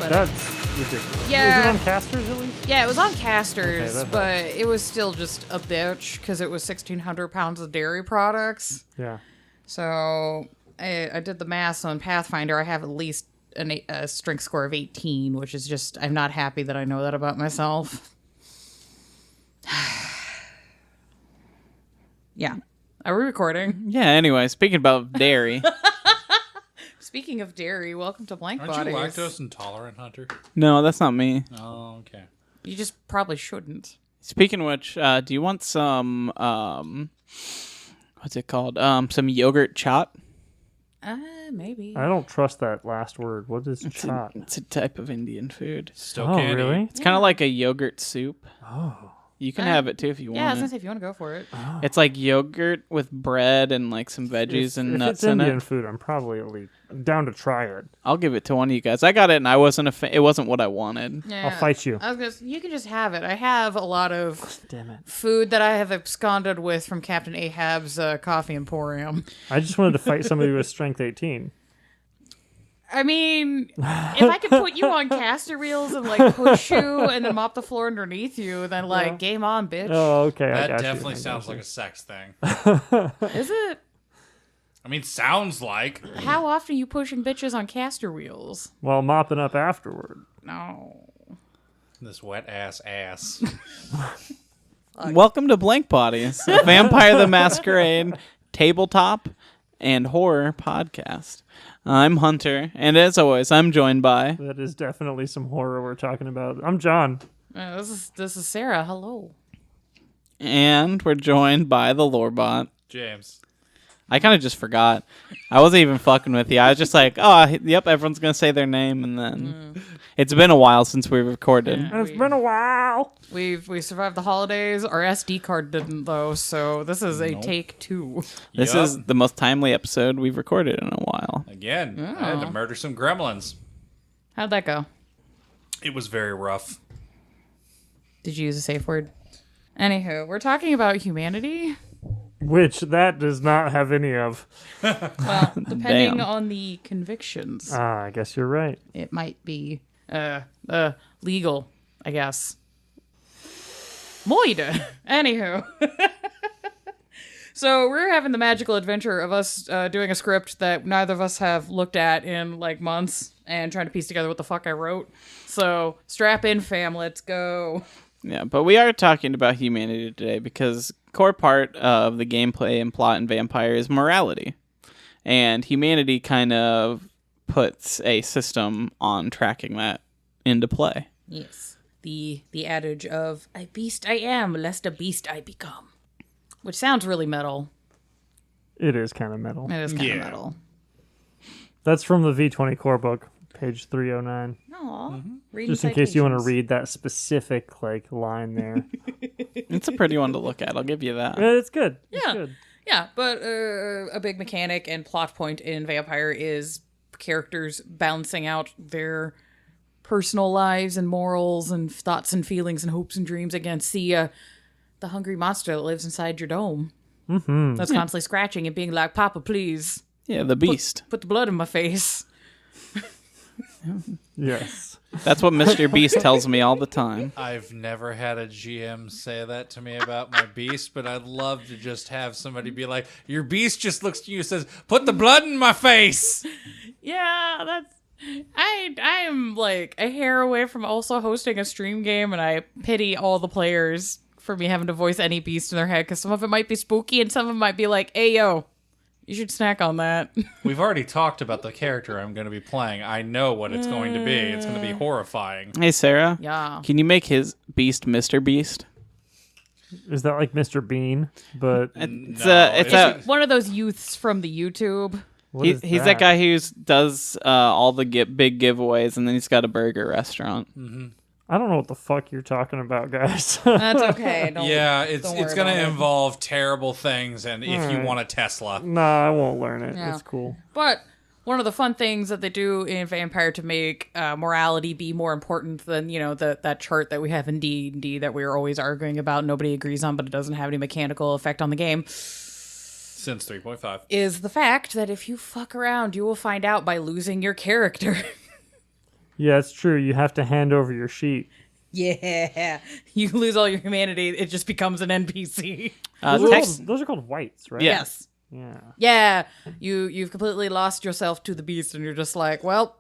but That's ridiculous. Yeah. Is it on casters at least? yeah, it was on casters, Okay, that but it was still just a bitch because it was 1,600 pounds of dairy products. Yeah. So I did the math on Pathfinder. I have at least a strength score of 18, which is just, I'm not happy that I know that about myself. Yeah. Are we recording? Yeah, anyway, speaking about dairy. Speaking of dairy, welcome to Blank Aren't Bodies. you lactose intolerant, Hunter? No, that's not me. Oh, okay. You just probably shouldn't. Speaking of which, do you want some, what's it called? Some yogurt chot? Maybe. I don't trust that last word. What is chot? It's a type of Indian food. Still Oh, candy. really? It's kind of like a yogurt soup. Oh. You can have it too if you Yeah, I was want gonna it. say if you want to go for it. It's like yogurt with bread and like some veggies and if nuts it's in Indian it. food, I'm probably at least down to try it. I'll give it to one of you guys. I got it and I wasn't it wasn't what I wanted. Yeah. I'll fight you. I was gonna, you can just have it. I have a lot of Damn it. food that I have absconded with from Captain Ahab's Coffee Emporium. I just wanted to fight somebody with strength 18. I mean, if I could put you on caster wheels and like push you and then mop the floor underneath you, then like game on, bitch. Oh, okay. I That got definitely you. sounds like a sex thing. Is it? I mean, sounds like. How often are you pushing bitches on caster wheels? While mopping up afterward. No. This wet ass. Welcome to Blank Bodies, a Vampire the Masquerade tabletop and horror podcast. I'm Hunter, and as always, I'm joined by... That is definitely some horror we're talking about. I'm John. This is Sarah. Hello. And we're joined by the Lorebot. James. I kind of just forgot. I wasn't even fucking with you. I was just like, oh, yep, everyone's going to say their name, and then... It's been a while since we recorded. Yeah. And it's been a while. We survived the holidays. Our SD card didn't though, so this is a take 2. This Yup. is the most timely episode we've recorded in a while. Again, I had to murder some gremlins. How'd that go? It was very rough. Did you use a safe word? Anywho, we're talking about humanity. Which that does not have any of. Well, depending Damn. on the convictions, I guess you're right. it might be legal, I guess. Moide. Anywho. So we're having the magical adventure of us doing a script that neither of us have looked at in like months and trying to piece together what the fuck I wrote. So strap in, fam. Let's go. Yeah, but we are talking about humanity today because core part of the gameplay and plot in Vampire is morality. And humanity kind of puts a system on tracking that into play. Yes. The adage of a beast I am, lest a beast I become. Which sounds really metal. It is kind of metal. It is kind of Yeah. metal. That's from the V20 core book, page 309. Aw. Just in case you want to read that specific like line there. It's a pretty one to look at, I'll give you that. Yeah, it's good. It's Yeah. good. Yeah, but a big mechanic and plot point in Vampire is characters balancing out their personal lives and morals and thoughts and feelings and hopes and dreams against the hungry monster that lives inside your dome. Mm-hmm. That's constantly scratching and being like, Papa, please, Yeah, the beast. put the blood in my face. Yes. That's what Mr. Beast tells me all the time. I've never had a GM say that to me about my beast, but I'd love to just have somebody be like, your beast just looks to you and says, put the blood in my face. Yeah, that's... I am like a hair away from also hosting a stream game, and I pity all the players for me having to voice any beast in their head, because some of it might be spooky and some of it might be like, hey, yo, you should snack on that. We've already talked about the character I'm going to be playing. I know what it's going to be. It's going to be horrifying. Hey, Sarah. Yeah. Can you make his beast Mr. Beast? Is that like Mr. Bean? But It's it's One of those youths from the YouTube. what is he's that guy who does all the big giveaways, and then he's got a burger restaurant. I don't know what the fuck you're talking about, guys. That's okay. Don't, Yeah, don't it's worry going to about it. involve terrible things, and if you Alright. want a Tesla. Nah, I won't learn it. Yeah. It's cool. But one of the fun things that they do in Vampire to make morality be more important than, you know, that chart that we have in D&D that we're always arguing about, nobody agrees on, but it doesn't have any mechanical effect on the game, Since 3.5. is the fact that if you fuck around, you will find out by losing your character. Yeah, it's true. You have to hand over your sheet. Yeah. You lose all your humanity, it just becomes an NPC. Those are called whites, right? Yeah. Yes. Yeah. Yeah. You've completely lost yourself to the beast, and you're just like, well,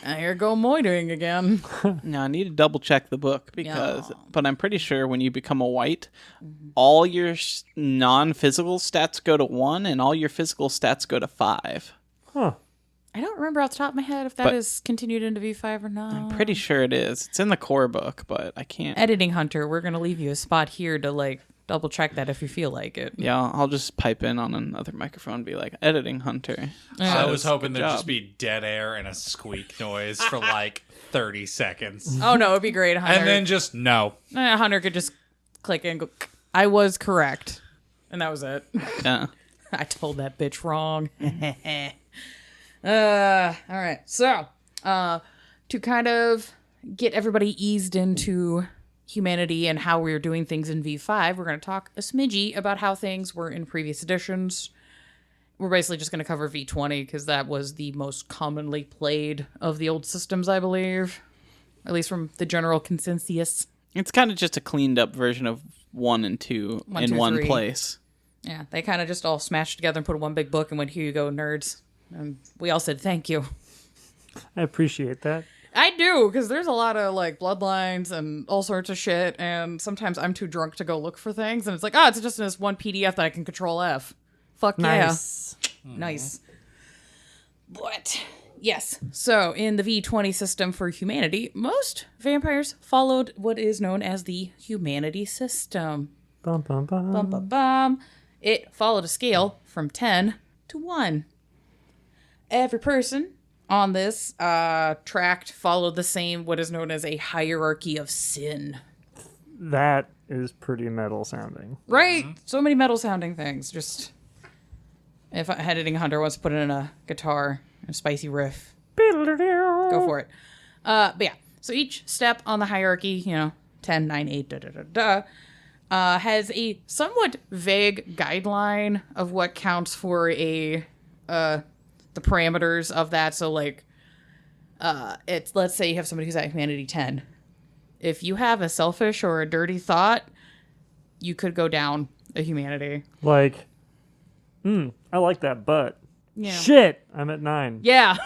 here go moidering again. No, I need to double check the book because, Yeah. but I'm pretty sure when you become a white, all your non-physical stats go to 1 and all your physical stats go to 5. Huh. I don't remember off the top of my head if that But- is continued into V5 or not. I'm pretty sure it is. It's in the core book, but I can't. Editing Hunter, we're going to leave you a spot here to like double check that if you feel like it. Yeah, I'll just pipe in on another microphone and be like, editing Hunter. I was hoping Good there'd job. just be dead air and a squeak noise for like 30 seconds. Oh no, it'd be great, Hunter. And then just no. Hunter could just click and go, I was correct. And that was it. Yeah. I told that bitch wrong. All right. So, to kind of get everybody eased into humanity and how we're doing things in V5, we're going to talk a smidgy about how things were in previous editions. We're basically just going to cover V20 because that was the most commonly played of the old systems, I believe. At least from the general consensus. It's kind of just a cleaned up version of 1 and 2 1, in 2, one 3. place. Yeah, they kind of just all smashed together and put in one big book and went, here you go, nerds. And we all said, thank you. I appreciate that. I do, because there's a lot of, like, bloodlines and all sorts of shit, and sometimes I'm too drunk to go look for things, and it's like, oh, it's just in this one PDF that I can Control F. Fuck Nice. yeah. Nice. But, yes. So, in the V20 system for humanity, most vampires followed what is known as the humanity system. Bum, bum, bum. Bum, bum, bum. It followed a scale from 10 to 1. Every person on this tract followed the same, what is known as a hierarchy of sin. That is pretty metal sounding. Right? So many metal sounding things. Just, if Editing Hunter wants to put in a guitar, a spicy riff, go for it. But yeah, so each step on the hierarchy, 10, 9, 8, has a somewhat vague guideline of what counts for the parameters of that. So like it's, let's say you have somebody who's at humanity 10. If you have a selfish or a dirty thought, you could go down a humanity. Like, I like that butt. Yeah. Shit, I'm at 9. Yeah.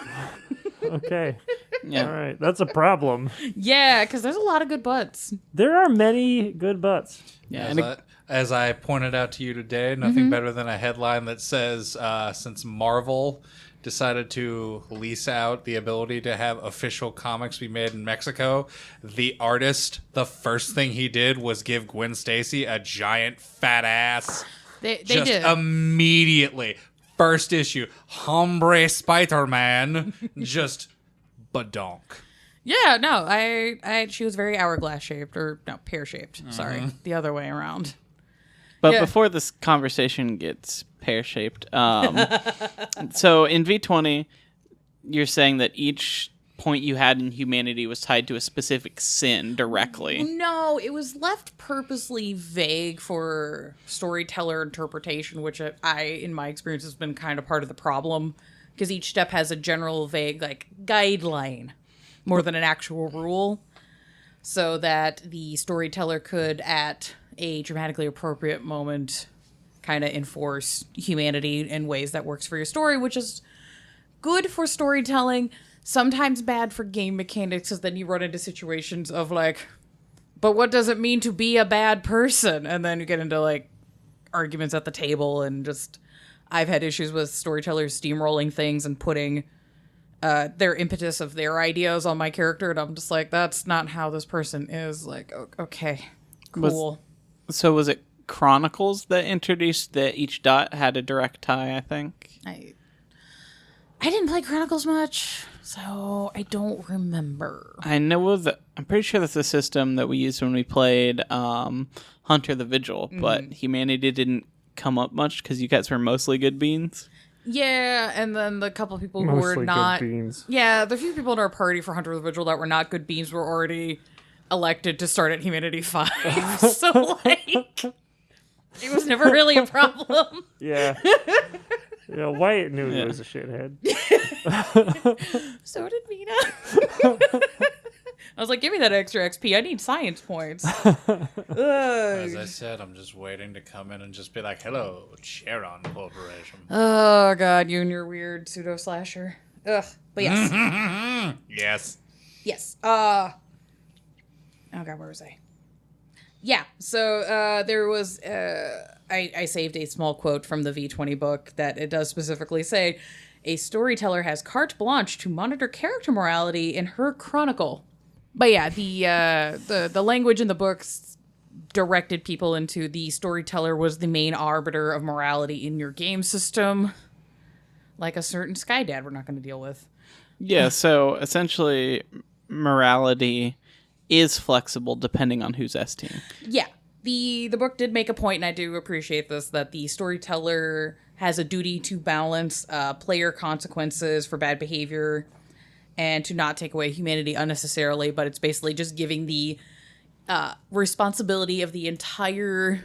Okay. Yeah. All right. That's a problem. Yeah, because there's a lot of good butts. There are many good butts. Yeah. As I pointed out to you today, nothing better than a headline that says, since Marvel decided to lease out the ability to have official comics be made in Mexico, the artist, the first thing he did was give Gwen Stacy a giant fat ass. They Just did. immediately. First issue, Hombre Spider-Man, just badonk. Yeah, no, she was very hourglass shaped, or no, pear shaped. Sorry, the other way around. But Yeah. before this conversation gets pear-shaped, so in V20, you're saying that each point you had in humanity was tied to a specific sin directly. No, it was left purposely vague for storyteller interpretation, which in my experience, has been kind of part of the problem, because each step has a general vague, like, guideline more than an actual rule, so that the storyteller could, at a dramatically appropriate moment, kind of enforce humanity in ways that works for your story, which is good for storytelling, sometimes bad for game mechanics, because then you run into situations of like, but what does it mean to be a bad person? And then you get into like arguments at the table, and just, I've had issues with storytellers steamrolling things and putting their impetus of their ideas on my character, and I'm just like, that's not how this person is. Like, okay, cool. So was it Chronicles that introduced that each dot had a direct tie, I think? I didn't play Chronicles much, so I don't remember. I know that I'm pretty sure that's the system that we used when we played Hunter the Vigil, but humanity didn't come up much because you guys were mostly good beans. Yeah, and then the couple of people who Mostly were not... good beans. Yeah, the few people in our party for Hunter the Vigil that were not good beans were already elected to start at Humanity 5. So, like, it was never really a problem. Yeah. Wyatt knew he was a shithead. So did Mina. I was like, give me that extra XP. I need science points. As I said, I'm just waiting to come in and just be like, hello, Charon Corporation. Oh, God, you and your weird pseudo-slasher. Ugh. But yes. Yes. Yes. Oh, God, where was I? Yeah, so there was... I saved a small quote from the V20 book that it does specifically say, a storyteller has carte blanche to monitor character morality in her chronicle. But yeah, the language in the books directed people into the storyteller was the main arbiter of morality in your game system, like a certain Sky Dad we're not going to deal with. Yeah, so essentially, morality is flexible depending on who's S team. Yeah, the book did make a point, and I do appreciate this, that the storyteller has a duty to balance player consequences for bad behavior and to not take away humanity unnecessarily, but it's basically just giving the responsibility of the entire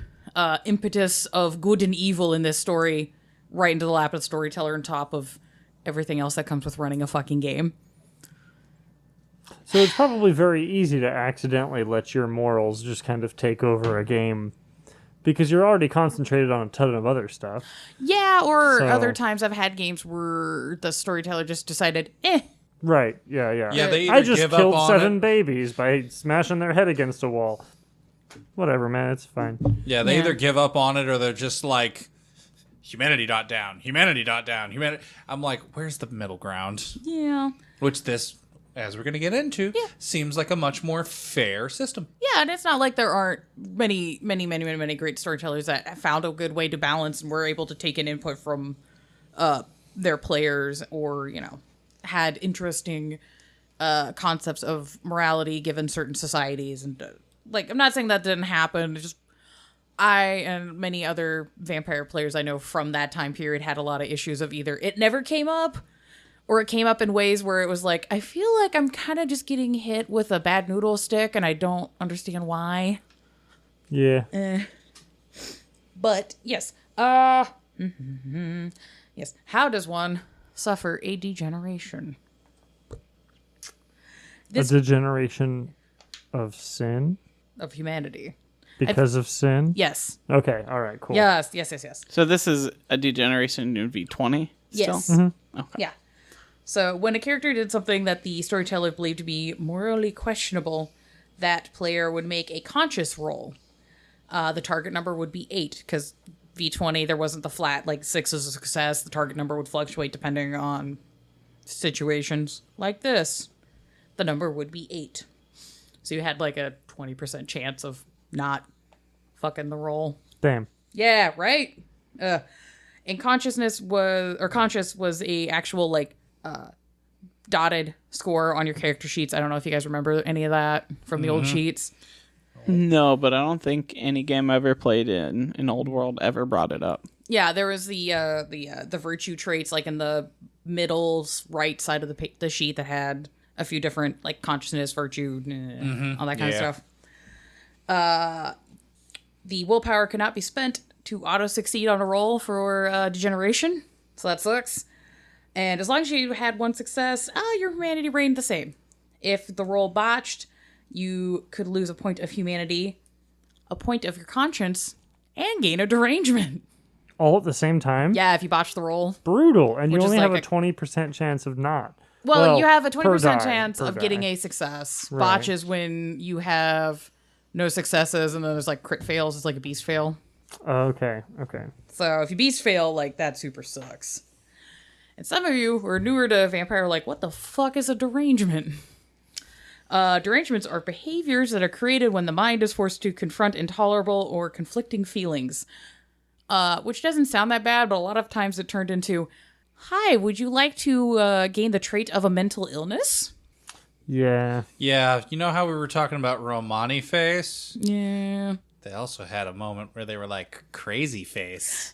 impetus of good and evil in this story right into the lap of the storyteller on top of everything else that comes with running a fucking game. So it's probably very easy to accidentally let your morals just kind of take over a game because you're already concentrated on a ton of other stuff. Yeah, or So- other times I've had games where the storyteller just decided, Right, yeah. Yeah, they I either just give up killed on 7 it. babies by smashing their head against a wall. Whatever, man, it's fine. Yeah, they Yeah. either give up on it or they're just like, humanity dot down, humanity dot down, humanity. I'm like, where's the middle ground? yeah. Which this, as we're going to get into, seems like a much more fair system. Yeah, and it's not like there aren't many great storytellers that have found a good way to balance and were able to take an input from their players, or, had interesting concepts of morality given certain societies. And, I'm not saying that didn't happen. It's just I and many other vampire players I know from that time period had a lot of issues of either it never came up, or it came up in ways where it was like, I feel like I'm kind of just getting hit with a bad noodle stick and I don't understand why. Yeah. But yes. Yes. How does one suffer a degeneration? A degeneration of sin? Of humanity. Because of sin? Yes. Okay, alright, cool. Yes. So this is a degeneration in V20 still? Yes. Mm-hmm. Okay. Yeah. So when a character did something that the storyteller believed to be morally questionable, that player would make a conscious roll. The target number would be 8, because V20, there wasn't the flat, 6 is a success. The target number would fluctuate depending on situations like this. The number would be 8. So you had a 20% chance of not fucking the roll. Damn. Yeah, right? And conscious was a actual, dotted score on your character sheets. I don't know if you guys remember any of that from the old sheets. No, but I don't think any game I ever played in Old World ever brought it up. Yeah, there was the virtue traits in the middle right side of the sheet that had a few different consciousness, virtue, all that kind of stuff. The willpower could not be spent to auto succeed on a roll for degeneration, so that sucks. And as long as you had one success, your humanity reigned the same. If the roll botched, you could lose a point of humanity, a point of your conscience, and gain a derangement. All at the same time? Yeah, if you botch the roll. Brutal. And you Which is only have like a 20% chance of not. Well, you have a 20% per die, chance per of die. getting a success. Right. Botch is when you have no successes, and then there's crit fails. It's like a beast fail. Okay. So if you beast fail, that super sucks. And some of you who are newer to Vampire are like, what the fuck is a derangement? Derangements are behaviors that are created when the mind is forced to confront intolerable or conflicting feelings. Which doesn't sound that bad, but a lot of times it turned into, hi, would you like to gain the trait of a mental illness? Yeah. Yeah, you know how we were talking about Romani face? Yeah. They also had a moment where they were like, crazy face.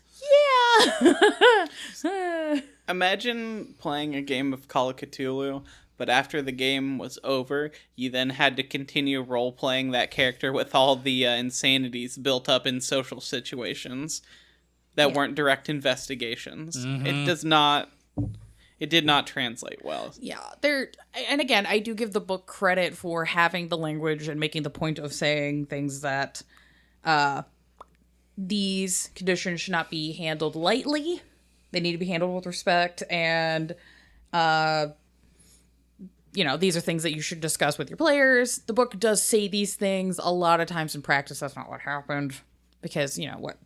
Yeah. Imagine playing a game of Call of Cthulhu, but after the game was over, you then had to continue role-playing that character with all the insanities built up in social situations. that weren't direct investigations. It did not translate well. Yeah, and again, I do give the book credit for having the language and making the point of saying things that these conditions should not be handled lightly. They need to be handled with respect, and these are things that you should discuss with your players. The book does say these things. A lot of times in practice, that's not what happened, because what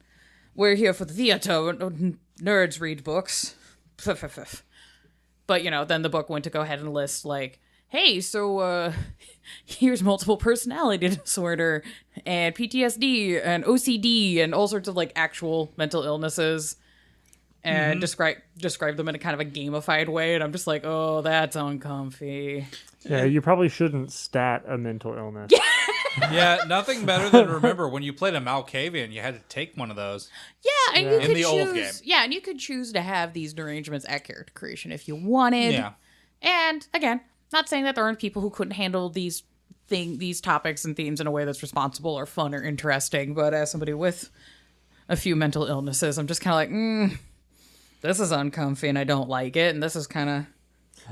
we're here for the theater. Nerds read books. But, then the book went to go ahead and list, like, hey, so here's multiple personality disorder and PTSD and OCD and all sorts of, like, actual mental illnesses, and describe them in a kind of a gamified way. And I'm just like, oh, that's uncomfy. Yeah, you probably shouldn't stat a mental illness. Yeah, nothing better than remember when you played a Malkavian, you had to take one of those. Yeah, and you could in the old game. Yeah, and you could choose to have these derangements at character creation if you wanted. Yeah. And again, not saying that there aren't people who couldn't handle these topics and themes in a way that's responsible or fun or interesting, but as somebody with a few mental illnesses, I'm just kind of like, this is uncomfy and I don't like it, and this is kind of...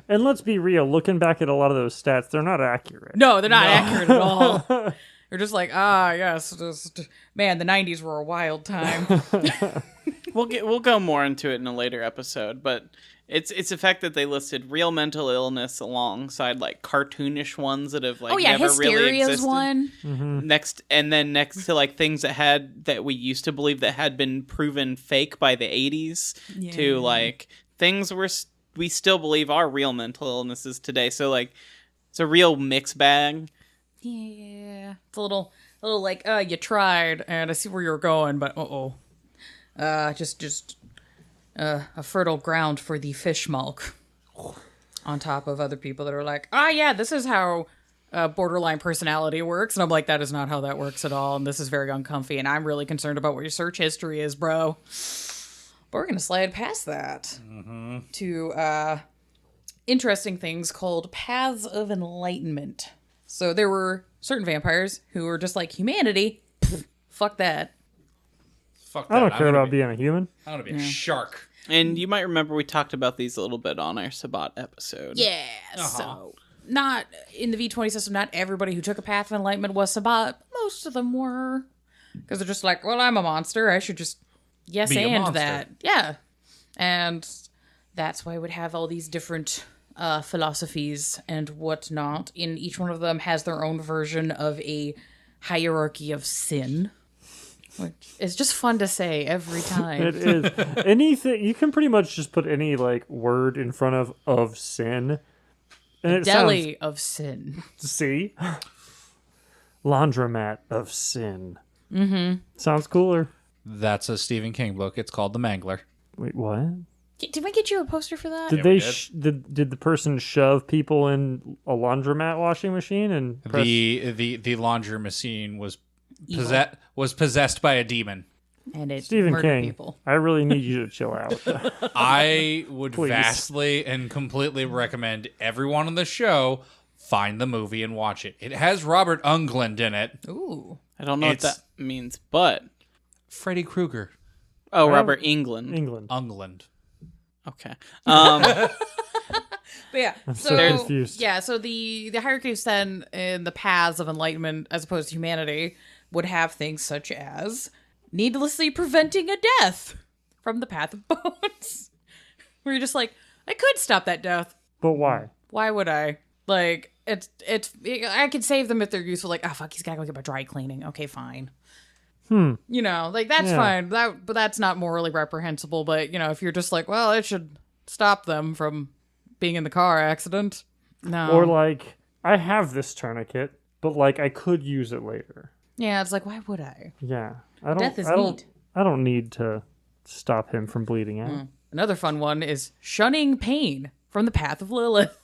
And let's be real, looking back at a lot of those stats, they're not accurate. No, they're not accurate at all. They're just like, yes, man, the 90s were a wild time. We'll go more into it in a later episode, but it's the fact that they listed real mental illness alongside like cartoonish ones that have like never really Hysteria's existed. one. Next to like things that we used to believe that had been proven fake by the 80s to like things we still believe are real mental illnesses today. So like it's a real mixed bag. Yeah, it's a little like, you tried, and I see where you're going, but just a fertile ground for the fish milk. On top of other people that are like, this is how borderline personality works, and I'm like, that is not how that works at all, and this is very uncomfy, and I'm really concerned about what your search history is, bro. But we're gonna slide past that to interesting things called paths of enlightenment. So there were certain vampires who were just like, humanity, fuck that. Fuck that. I don't care about being a human. I want to be a shark. And you might remember we talked about these a little bit on our Sabbat episode. Yeah, so not in the V20 system, not everybody who took a path of enlightenment was Sabbat. Most of them were. Because they're just like, well, I'm a monster. I should just Be a and monster. that. Yeah. And that's why I would have all these different philosophies and whatnot. In each one of them has their own version of a hierarchy of sin. Which is just fun to say every time. It is. Anything, you can pretty much just put any like word in front of sin. And it Deli of sin. See? Laundromat of sin. Sounds cooler. That's a Stephen King book. It's called The Mangler. Wait, what? Did we get you a poster for that? Did did the person shove people in a laundromat washing machine and press... The laundry machine was possessed by a demon. And it Stephen murdered King, people. I really need you to chill out. I would Please. vastly and completely recommend everyone on the show find the movie and watch it. It has Robert Englund in it. Ooh. I don't know what that means, but... Freddy Krueger. Oh, Robert England. Englund. Okay. But yeah, so confused. Yeah, so the hierarchy of sin in the paths of enlightenment as opposed to humanity would have things such as needlessly preventing a death from the path of bones. Where you're just like, I could stop that death. But why? Why would I? Like, I could save them if they're useful. Like, fuck, he's gotta go get my dry cleaning. Okay, fine. You know, like, that's fine. But that's not morally reprehensible. But, you know, if you're just like, well, it should stop them from being in the car accident. No. Or like, I have this tourniquet, but like, I could use it later. Yeah, it's like, why would I? Yeah. Death is neat. I don't need to stop him from bleeding out. Another fun one is shunning pain from the path of Lilith.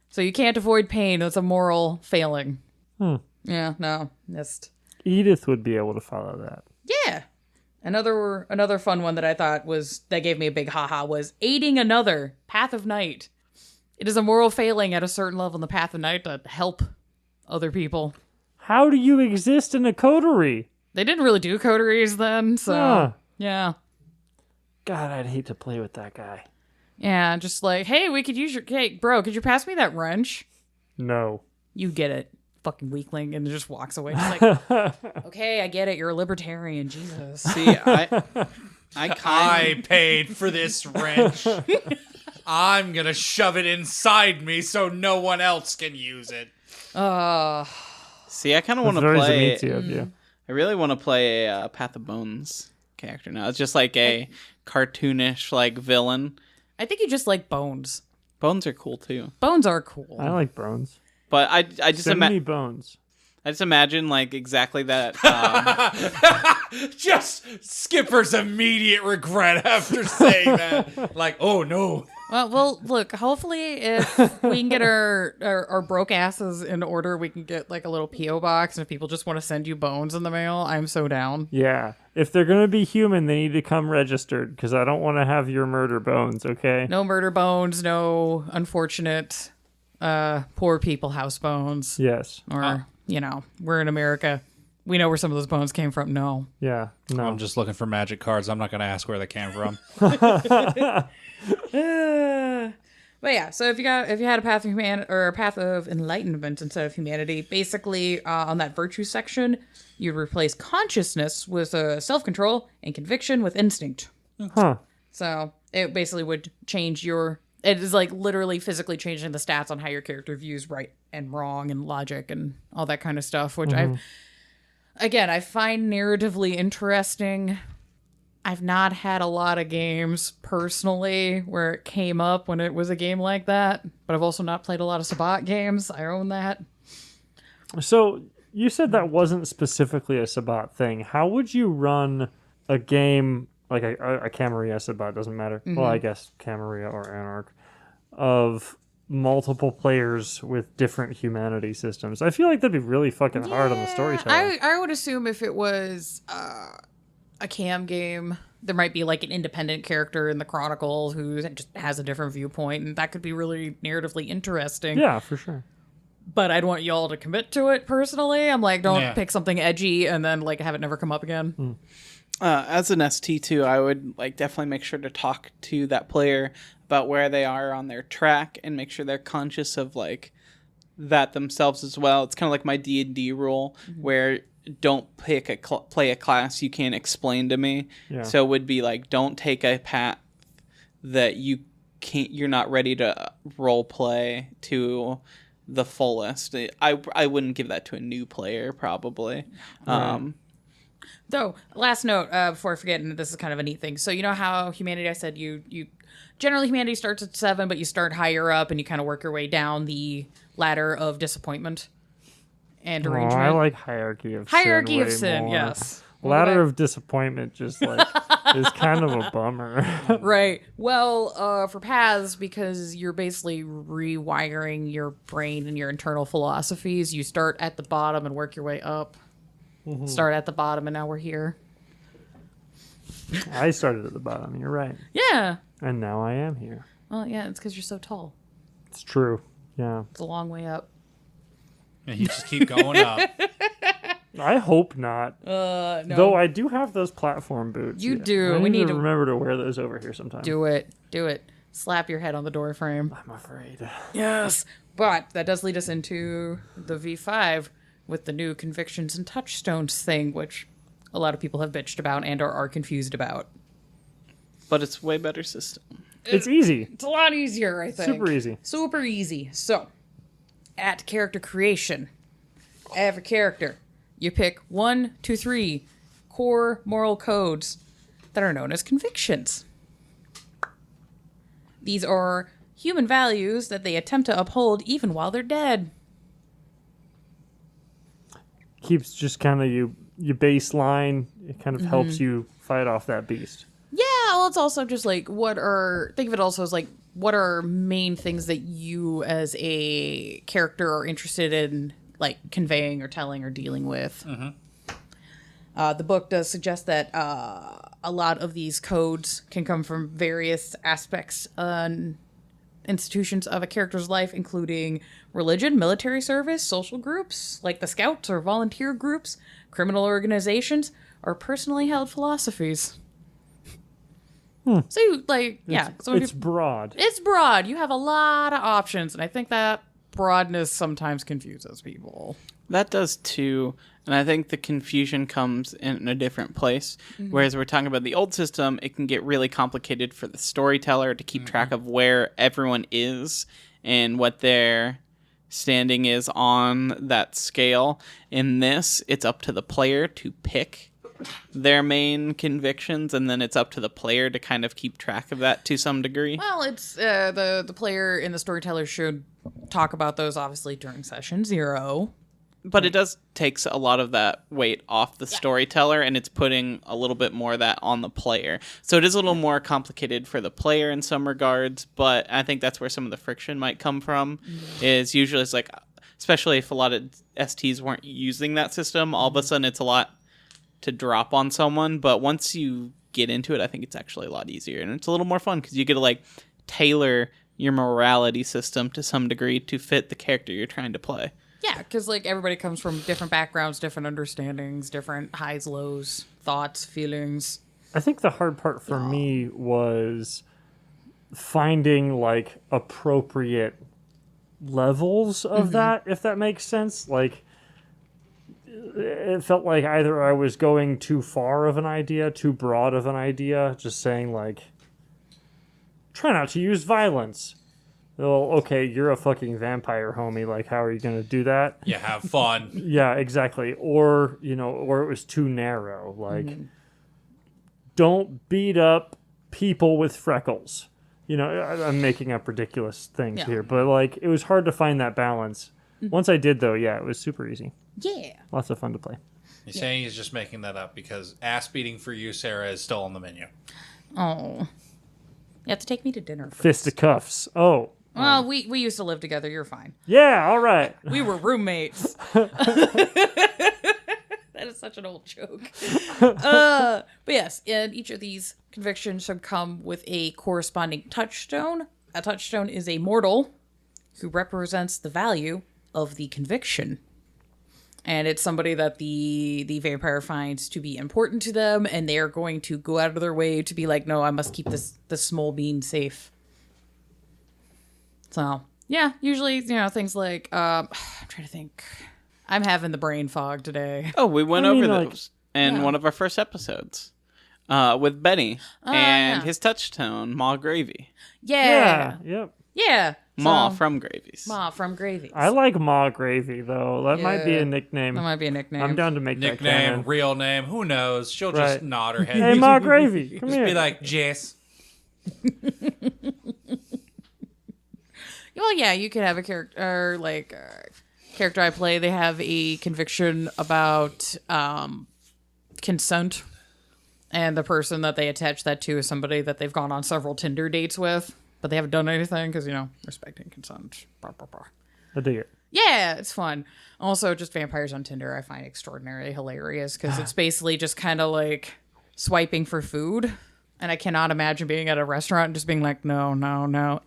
So you can't avoid pain. That's a moral failing. Yeah, no. Just... Edith would be able to follow that. Yeah. Another fun one that I thought that gave me a big haha was aiding another, path of night. It is a moral failing at a certain level in the path of night to help other people. How do you exist in a coterie? They didn't really do coteries then, so Yeah. God, I'd hate to play with that guy. Yeah, just like, hey, we could use your cake. Bro, could you pass me that wrench? No. You get it, fucking weakling, and just walks away. Just like, okay, I get it. You're a libertarian. Jesus. See, I paid for this wrench. I'm gonna shove it inside me so no one else can use it. See, I kind of want to Very play. Zemeckis of you. I really want to play a Path of Bones character now. It's just like a cartoonish like villain. I think you just like bones. Bones are cool too, Bones are cool. I like Bones. but I just Send me Bones. I just imagine like exactly that. Just Skipper's immediate regret after saying that. Like, oh no. Well, look, hopefully if we can get our broke asses in order, we can get like a little P.O. box, and if people just want to send you bones in the mail, I'm so down. Yeah. If they're going to be human, they need to come registered, because I don't want to have your murder bones, okay? No murder bones, no unfortunate poor people house bones. Yes. Or, we're in America. We know where some of those bones came from. No. Yeah. No. I'm just looking for magic cards. I'm not going to ask where they came from. But yeah, so if you had a path of or a path of enlightenment instead of humanity, basically on that virtue section, you'd replace consciousness with self-control and conviction with instinct. Huh. So it basically would change it is like literally physically changing the stats on how your character views right and wrong and logic and all that kind of stuff, which I find narratively interesting. I've not had a lot of games personally where it came up when it was a game like that, but I've also not played a lot of Sabbat games. I own that. So you said that wasn't specifically a Sabbat thing. How would you run a game like a Camarilla Sabbat, doesn't matter. Well, I guess Camarilla or Anarch, of multiple players with different humanity systems? I feel like that'd be really fucking hard on the storytelling. I would assume if it was a cam game, there might be like an independent character in the Chronicles who just has a different viewpoint, and that could be really narratively interesting. Yeah, for sure. But I'd want y'all to commit to it personally. I'm like, don't pick something edgy and then like have it never come up again. As an ST2, I would like definitely make sure to talk to that player about where they are on their track and make sure they're conscious of like that themselves as well. It's kind of like my D&D rule where don't pick play a class you can't explain to me. Yeah. So it would be like, don't take a path that you're not ready to role play to the fullest. I wouldn't give that to a new player probably. Right. Though, last note before I forget, and this is kind of a neat thing. So you know how humanity, I said you generally humanity starts at 7, but you start higher up and you kind of work your way down the ladder of disappointment and derangement. I like hierarchy of sin. More. Yes. Ladder of disappointment just like is kind of a bummer. Right. Well, for paths, because you're basically rewiring your brain and your internal philosophies, you start at the bottom and work your way up. Start at the bottom, and now we're here. I started at the bottom. You're right. Yeah. And now I am here. Well, yeah, it's because you're so tall. It's true. Yeah. It's a long way up. And you just keep going up. I hope not. No. Though I do have those platform boots. You do. We need to remember to wear those over here sometime. Do it. Slap your head on the door frame. I'm afraid. Yes. But that does lead us into the V5 with the new convictions and touchstones thing, which a lot of people have bitched about and are confused about. But it's way better system. It's easy. It's a lot easier, I think. Super easy. So, at character creation, every character, you pick 1, 2, 3 core moral codes that are known as convictions. These are human values that they attempt to uphold even while they're dead. Keeps just kind of you baseline. It kind of helps you fight off that beast. Yeah, well, it's also just like think of it also as like, what are main things that you as a character are interested in like conveying or telling or dealing with. The book does suggest that a lot of these codes can come from various aspects institutions of a character's life, including religion, military service, social groups like the Scouts or volunteer groups, criminal organizations, or personally held philosophies. So you so It's broad. it's broad. You have a lot of options, and I think that broadness sometimes confuses people. That does too. And I think the confusion comes in a different place. Whereas we're talking about the old system, it can get really complicated for the storyteller to keep track of where everyone is and what their standing is on that scale. In this, it's up to the player to pick their main convictions, and then it's up to the player to kind of keep track of that to some degree. Well, it's the player and the storyteller should talk about those obviously during session 0. But it does takes a lot of that weight off the storyteller, and it's putting a little bit more of that on the player. So it is a little more complicated for the player in some regards, but I think that's where some of the friction might come from, is usually it's like, especially if a lot of STs weren't using that system, all of a sudden it's a lot to drop on someone. But once you get into it, I think it's actually a lot easier, and it's a little more fun because you get to like tailor your morality system to some degree to fit the character you're trying to play. Yeah, because like everybody comes from different backgrounds, different understandings, different highs, lows, thoughts, feelings. I think the hard part for me was finding like appropriate levels of that, if that makes sense. Like, it felt like either I was going too far of an idea, too broad of an idea, just saying like, try not to use violence. Well, okay, you're a fucking vampire, homie. Like, how are you going to do that? You have fun. Yeah, exactly. Or, or it was too narrow. Like, don't beat up people with freckles. I'm making up ridiculous things here, but like, it was hard to find that balance. Once I did, though, it was super easy. Yeah. Lots of fun to play. You're saying he's just making that up because ass beating for you, Sarah, is still on the menu. Oh. You have to take me to dinner first. Fisticuffs. Oh. Well, we used to live together. You're fine. Yeah, all right. We were roommates. That is such an old joke. But yes, and each of these convictions should come with a corresponding touchstone. A touchstone is a mortal who represents the value of the conviction. And it's somebody that the vampire finds to be important to them, and they are going to go out of their way to be like, no, I must keep this small bean safe. So, yeah, usually, things like, I'm trying to think. I'm having the brain fog today. Oh, we went over those in one of our first episodes with Benny and his touchstone, Ma Gravy. Yeah. Yep. Yeah. Ma from Gravies. Ma from Gravies. I like Ma Gravy, though. That might be a nickname. That might be a nickname. I'm down to make that Nickname, canon. real name, who knows? She'll just nod her head. Hey, Ma Gravy, come Just here. be like, Jess. Well, yeah, you could have a character, character I play, they have a conviction about consent. And the person that they attach that to is somebody that they've gone on several Tinder dates with, but they haven't done anything because, respecting consent. Blah, blah, blah. I dig it. Yeah, it's fun. Also, just vampires on Tinder I find extraordinarily hilarious because it's basically just kind of like swiping for food. And I cannot imagine being at a restaurant and just being like, no. No.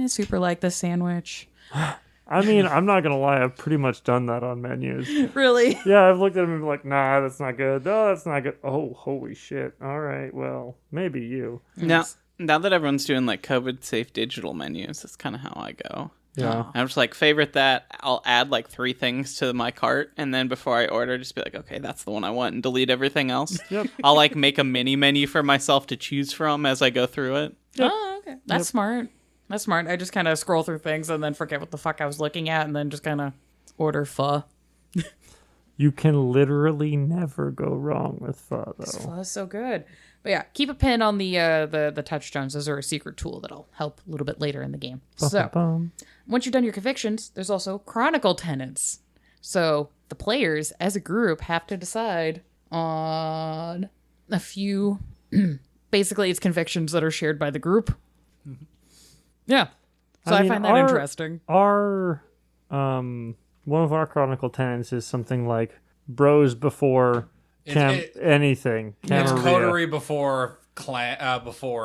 Super like this sandwich. I mean, I'm not going to lie. I've pretty much done that on menus. Really? Yeah, I've looked at them and been like, nah, that's not good. No, that's not good. Oh, holy shit. All right, well, maybe you. Now that everyone's doing like COVID-safe digital menus, that's kind of how I go. Yeah. I'm just like, favorite that. I'll add like 3 things to my cart, and then before I order, just be like, okay, that's the one I want, and delete everything else. Yep. I'll like make a mini menu for myself to choose from as I go through it. Yep. Oh, okay. That's smart. That's smart. I just kind of scroll through things and then forget what the fuck I was looking at and then just kind of order pho. You can literally never go wrong with pho, though. Pho is so good. But yeah, keep a pin on the touchstones. Those are a secret tool that'll help a little bit later in the game. So Bum. once you've done your convictions, there's also chronicle tenets. So the players as a group have to decide on a few... Basically, it's convictions that are shared by the group. Yeah. So I find that interesting. One of our chronicle tenets is something like bros before anything. It's Camarilla. coterie before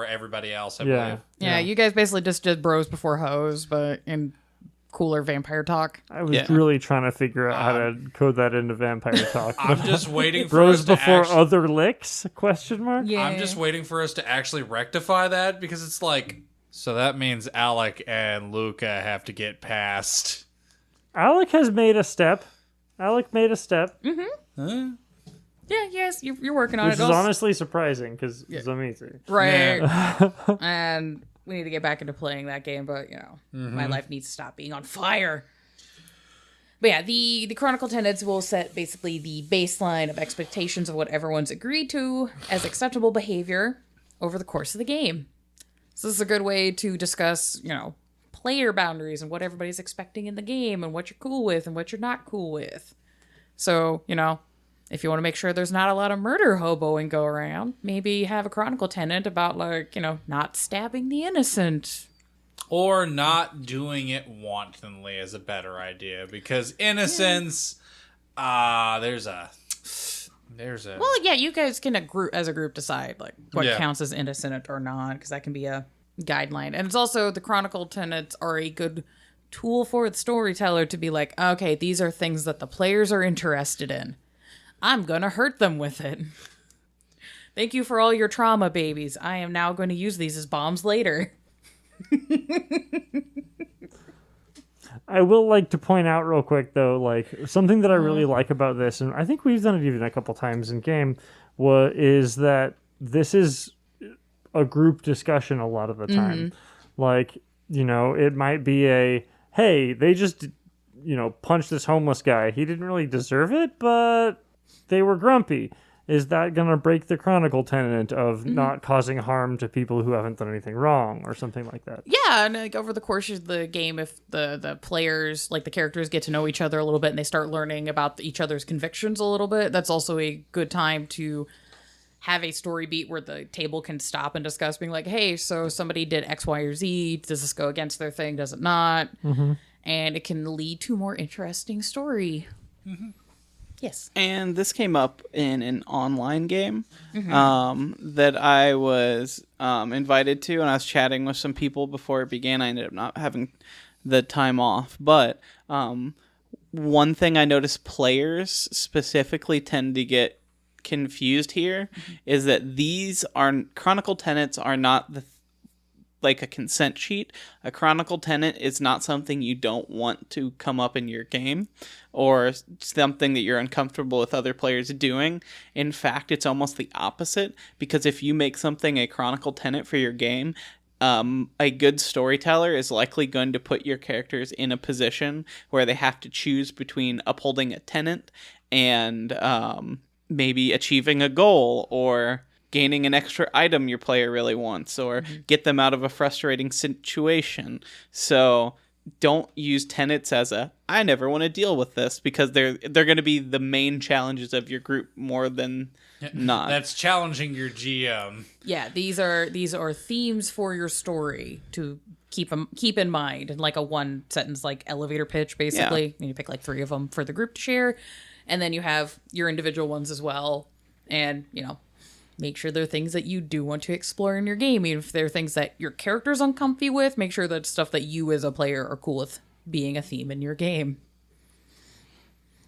everybody else, I believe. Yeah, you guys basically just did bros before hoes, but in cooler vampire talk. I was really trying to figure out how to code that into vampire talk. I'm just waiting for Bros us to before actually, other licks? Question mark. Yeah. I'm just waiting for us to actually rectify that because it's like, so that means Alec and Luca have to get past. Alec has made a step. Alec made a step, Yeah, yes, you're working on which it. is honestly surprising because it's amazing. Right. And we need to get back into playing that game, but, my life needs to stop being on fire. But yeah, the Chronicle tenets will set basically the baseline of expectations of what everyone's agreed to as acceptable behavior over the course of the game. So this is a good way to discuss, player boundaries and what everybody's expecting in the game and what you're cool with and what you're not cool with. So, if you want to make sure there's not a lot of murder hoboing go around, maybe have a Chronicle tenet about, not stabbing the innocent. Or not doing it wantonly is a better idea because innocence, there's a. Well, yeah, you guys can as a group decide what Yeah. counts as innocent or not, because that can be a guideline. And it's also the Chronicle tenets are a good tool for the storyteller to be like, okay, these are things that the players are interested in. I'm gonna hurt them with it. Thank you for all your trauma, babies. I am now going to use these as bombs later. I will like to point out real quick though, something that I really like about this, and I think we've done it even a couple times in game, is that this is a group discussion a lot of the time. It might be hey, they just punched this homeless guy. He didn't really deserve it, but they were grumpy. Is that going to break the Chronicle tenet of not causing harm to people who haven't done anything wrong or something like that? Yeah, and over the course of the game, if the players, the characters get to know each other a little bit and they start learning about each other's convictions a little bit, that's also a good time to have a story beat where the table can stop and discuss, being like, hey, so somebody did X, Y, or Z. Does this go against their thing? Does it not? And it can lead to a more interesting story. Yes. And this came up in an online game that I was invited to, and I was chatting with some people before it began. I ended up not having the time off. But one thing I noticed players specifically tend to get confused here is that these are Chronicle tenets are not like a consent sheet. A Chronicle tenet is not something you don't want to come up in your game or something that you're uncomfortable with other players doing. In fact, it's almost the opposite, because if you make something a Chronicle tenet for your game, a good storyteller is likely going to put your characters in a position where they have to choose between upholding a tenet and maybe achieving a goal or gaining an extra item your player really wants, or get them out of a frustrating situation. So don't use tenets as I never want to deal with this, because they're going to be the main challenges of your group more than not. That's challenging your GM. Yeah, these are themes for your story to keep in mind, and a one sentence elevator pitch basically. And you pick 3 of them for the group to share, and then you have your individual ones as well. And make sure they're things that you do want to explore in your game. Even if they're things that your character's uncomfy with, make sure that's stuff that you as a player are cool with being a theme in your game.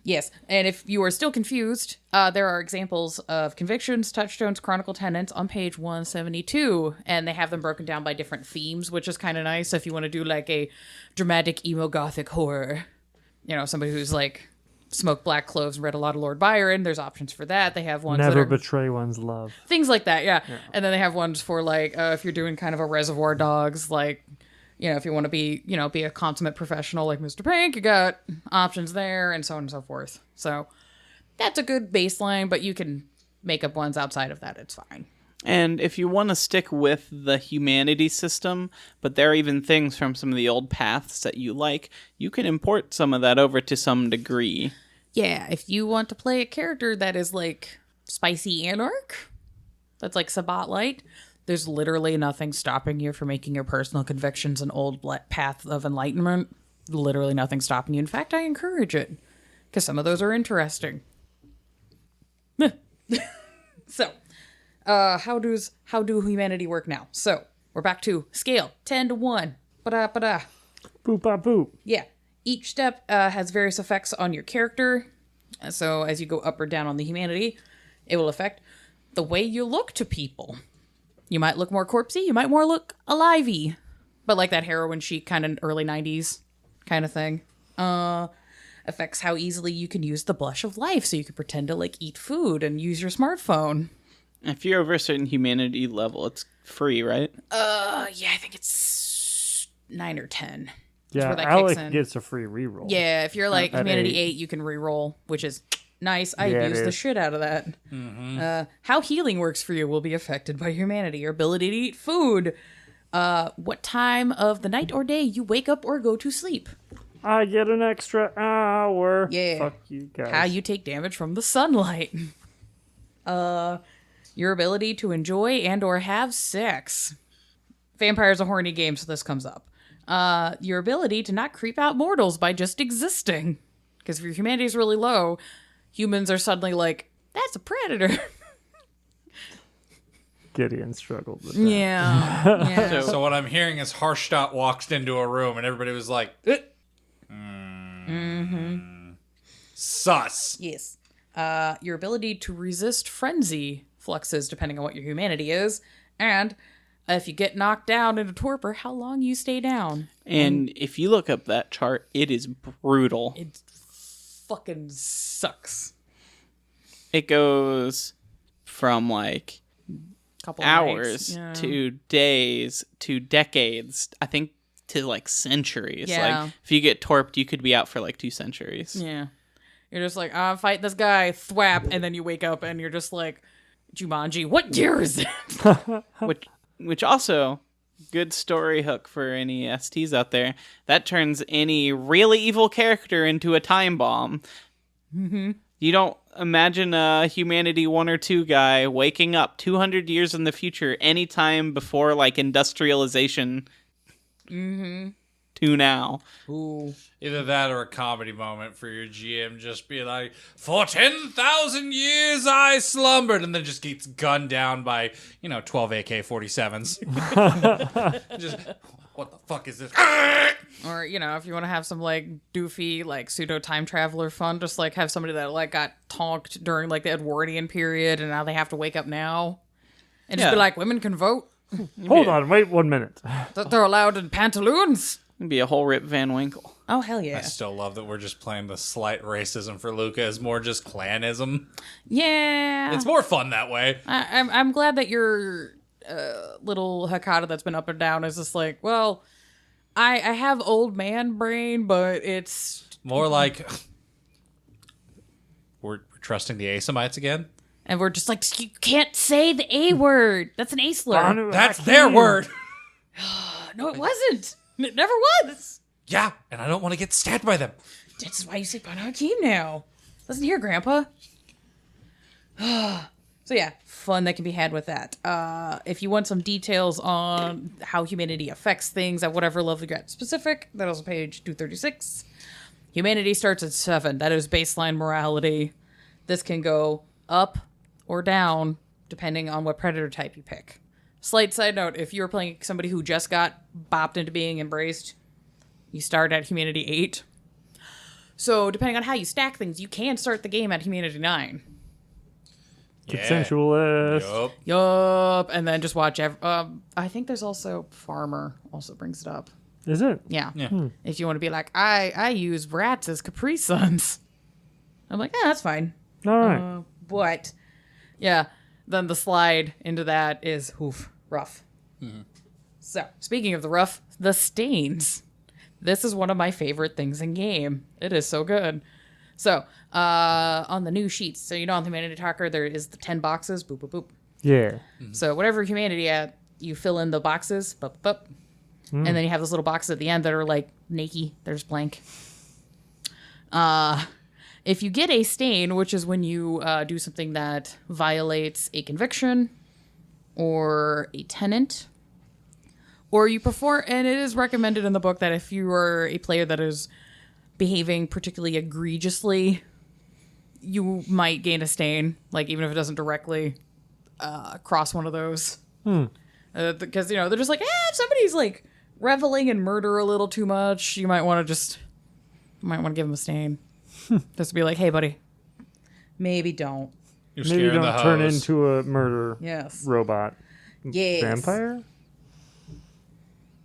Yes, and if you are still confused, there are examples of convictions, touchstones, Chronicle tenets on page 172, and they have them broken down by different themes, which is kind of nice if you want to do a dramatic emo gothic horror. Somebody who's smoked black cloves and read a lot of Lord Byron. There's options for that. They have ones Never that are betray one's love. things like that, yeah. And then they have ones for if you're doing kind of a Reservoir Dogs, if you want to be a consummate professional like Mr. Pink, you got options there, and so on and so forth. So that's a good baseline, but you can make up ones outside of that. It's fine. And if you want to stick with the humanity system, but there are even things from some of the old paths that you like, you can import some of that over to some degree. Yeah, if you want to play a character that is spicy anarch, that's Sabbat Light, there's literally nothing stopping you from making your personal convictions an old path of enlightenment. Literally nothing stopping you. In fact, I encourage it, because some of those are interesting. So, how do humanity work now? So, we're back to scale 10 to 1. Ba-da, ba-da. Boop, bop, boop. Yeah. Each step has various effects on your character. So as you go up or down on the humanity, it will affect the way you look to people. You might look more corpsey, you might more look alivey. But like that heroin chic kind of early 90s kind of thing. Affects how easily you can use the blush of life. So you can pretend to like eat food and use your smartphone. If you're over a certain humanity level, it's free, right? Yeah, I think it's 9 or 10. Yeah, where that Alec kicks in. gets a free reroll. Yeah, if you're like At humanity 8. 8, you can reroll, which is nice. I Yeah, it use the is. shit out of that. How healing works for you will be affected by humanity. Your ability to eat food. What time of the night or day you wake up or go to sleep. I get an extra hour. Yeah. Fuck you guys. How you take damage from the sunlight. Your ability to enjoy and or have sex. Vampire's a horny game, so this comes up. Your ability to not creep out mortals by just existing. Because if your humanity is really low, humans are suddenly like, that's a predator. Gideon struggled with that. Yeah. So what I'm hearing is Harshtat walked into a room and everybody was like, sus. Yes. Your ability to resist frenzy fluxes depending on what your humanity is. And if you get knocked down into torpor, how long you stay down. And if you look up that chart, it is brutal. It fucking sucks. It goes from like Couple of hours nights. Yeah. to days to decades, I think to like centuries. Yeah. Like if you get torped, you could be out for like 2 centuries. Yeah. You're just like, I'm fighting this guy, thwap, and then you wake up and you're just like, Jumanji, what year is it? Which also, good story hook for any STs out there. That turns any really evil character into a time bomb. Mm-hmm. You don't imagine a Humanity 1 or 2 guy waking up 200 years in the future anytime before, like, industrialization to now. Ooh. Either that or a comedy moment for your GM just be like, for 10,000 years I slumbered, and then just gets gunned down by, 12 AK-47s. Just, what the fuck is this? Or, if you want to have some, like, doofy, like, pseudo-time traveler fun, just, like, have somebody that, like, got tonked during, like, the Edwardian period, and now they have to wake up now. And just be like, women can vote. Hold on, wait 1 minute. That they're allowed in pantaloons. It'd be a whole Rip Van Winkle. Oh, hell yeah. I still love that we're just playing the slight racism for Luca. It's more just clanism. Yeah. It's more fun that way. I'm glad that your little Hakata that's been up and down is just like, well, I have old man brain, but it's More like we're trusting the Asamites again. and we're just like, you can't say the A word. That's an A slur. That's their word. No, it wasn't. It never was. Yeah, and I don't want to get stabbed by them. That's why you say Banu Hakim now. Listen here, Grandpa. So yeah, fun that can be had with that. If you want some details on how humanity affects things at whatever level you got specific, that is page 236. Humanity starts at 7. That is baseline morality. This can go up or down depending on what predator type you pick. Slight side note, if you're playing somebody who just got bopped into being embraced, you start at humanity 8. So depending on how you stack things, you can start the game at humanity 9. Consensualist. Yup. Yup. And then just watch. I think there's also Farmer also brings it up. Is it? Yeah. If you want to be like, I use rats as Capri Suns. I'm like, that's fine. All right. But, yeah, then the slide into that is, rough. So, speaking of the rough, the stains. This is one of my favorite things in game. It is so good. So, on the new sheets, so on the Humanity Talker, there is the 10 boxes, boop, boop, boop. Yeah. So, whatever humanity at, you fill in the boxes, boop, boop, boop. And then you have those little boxes at the end that are like naked. They're just blank. If you get a stain, which is when you do something that violates a conviction or a tenant, or you perform, and it is recommended in the book that if you are a player that is behaving particularly egregiously, you might gain a stain, like even if it doesn't directly cross one of those. Because, they're just like, if somebody's like reveling in murder a little too much, you might want to just Might want to give him a stain. Just to be like, hey, buddy, maybe don't. You're Maybe scaring the don't turn hose. into a murder Yes. robot. Yes. Vampire?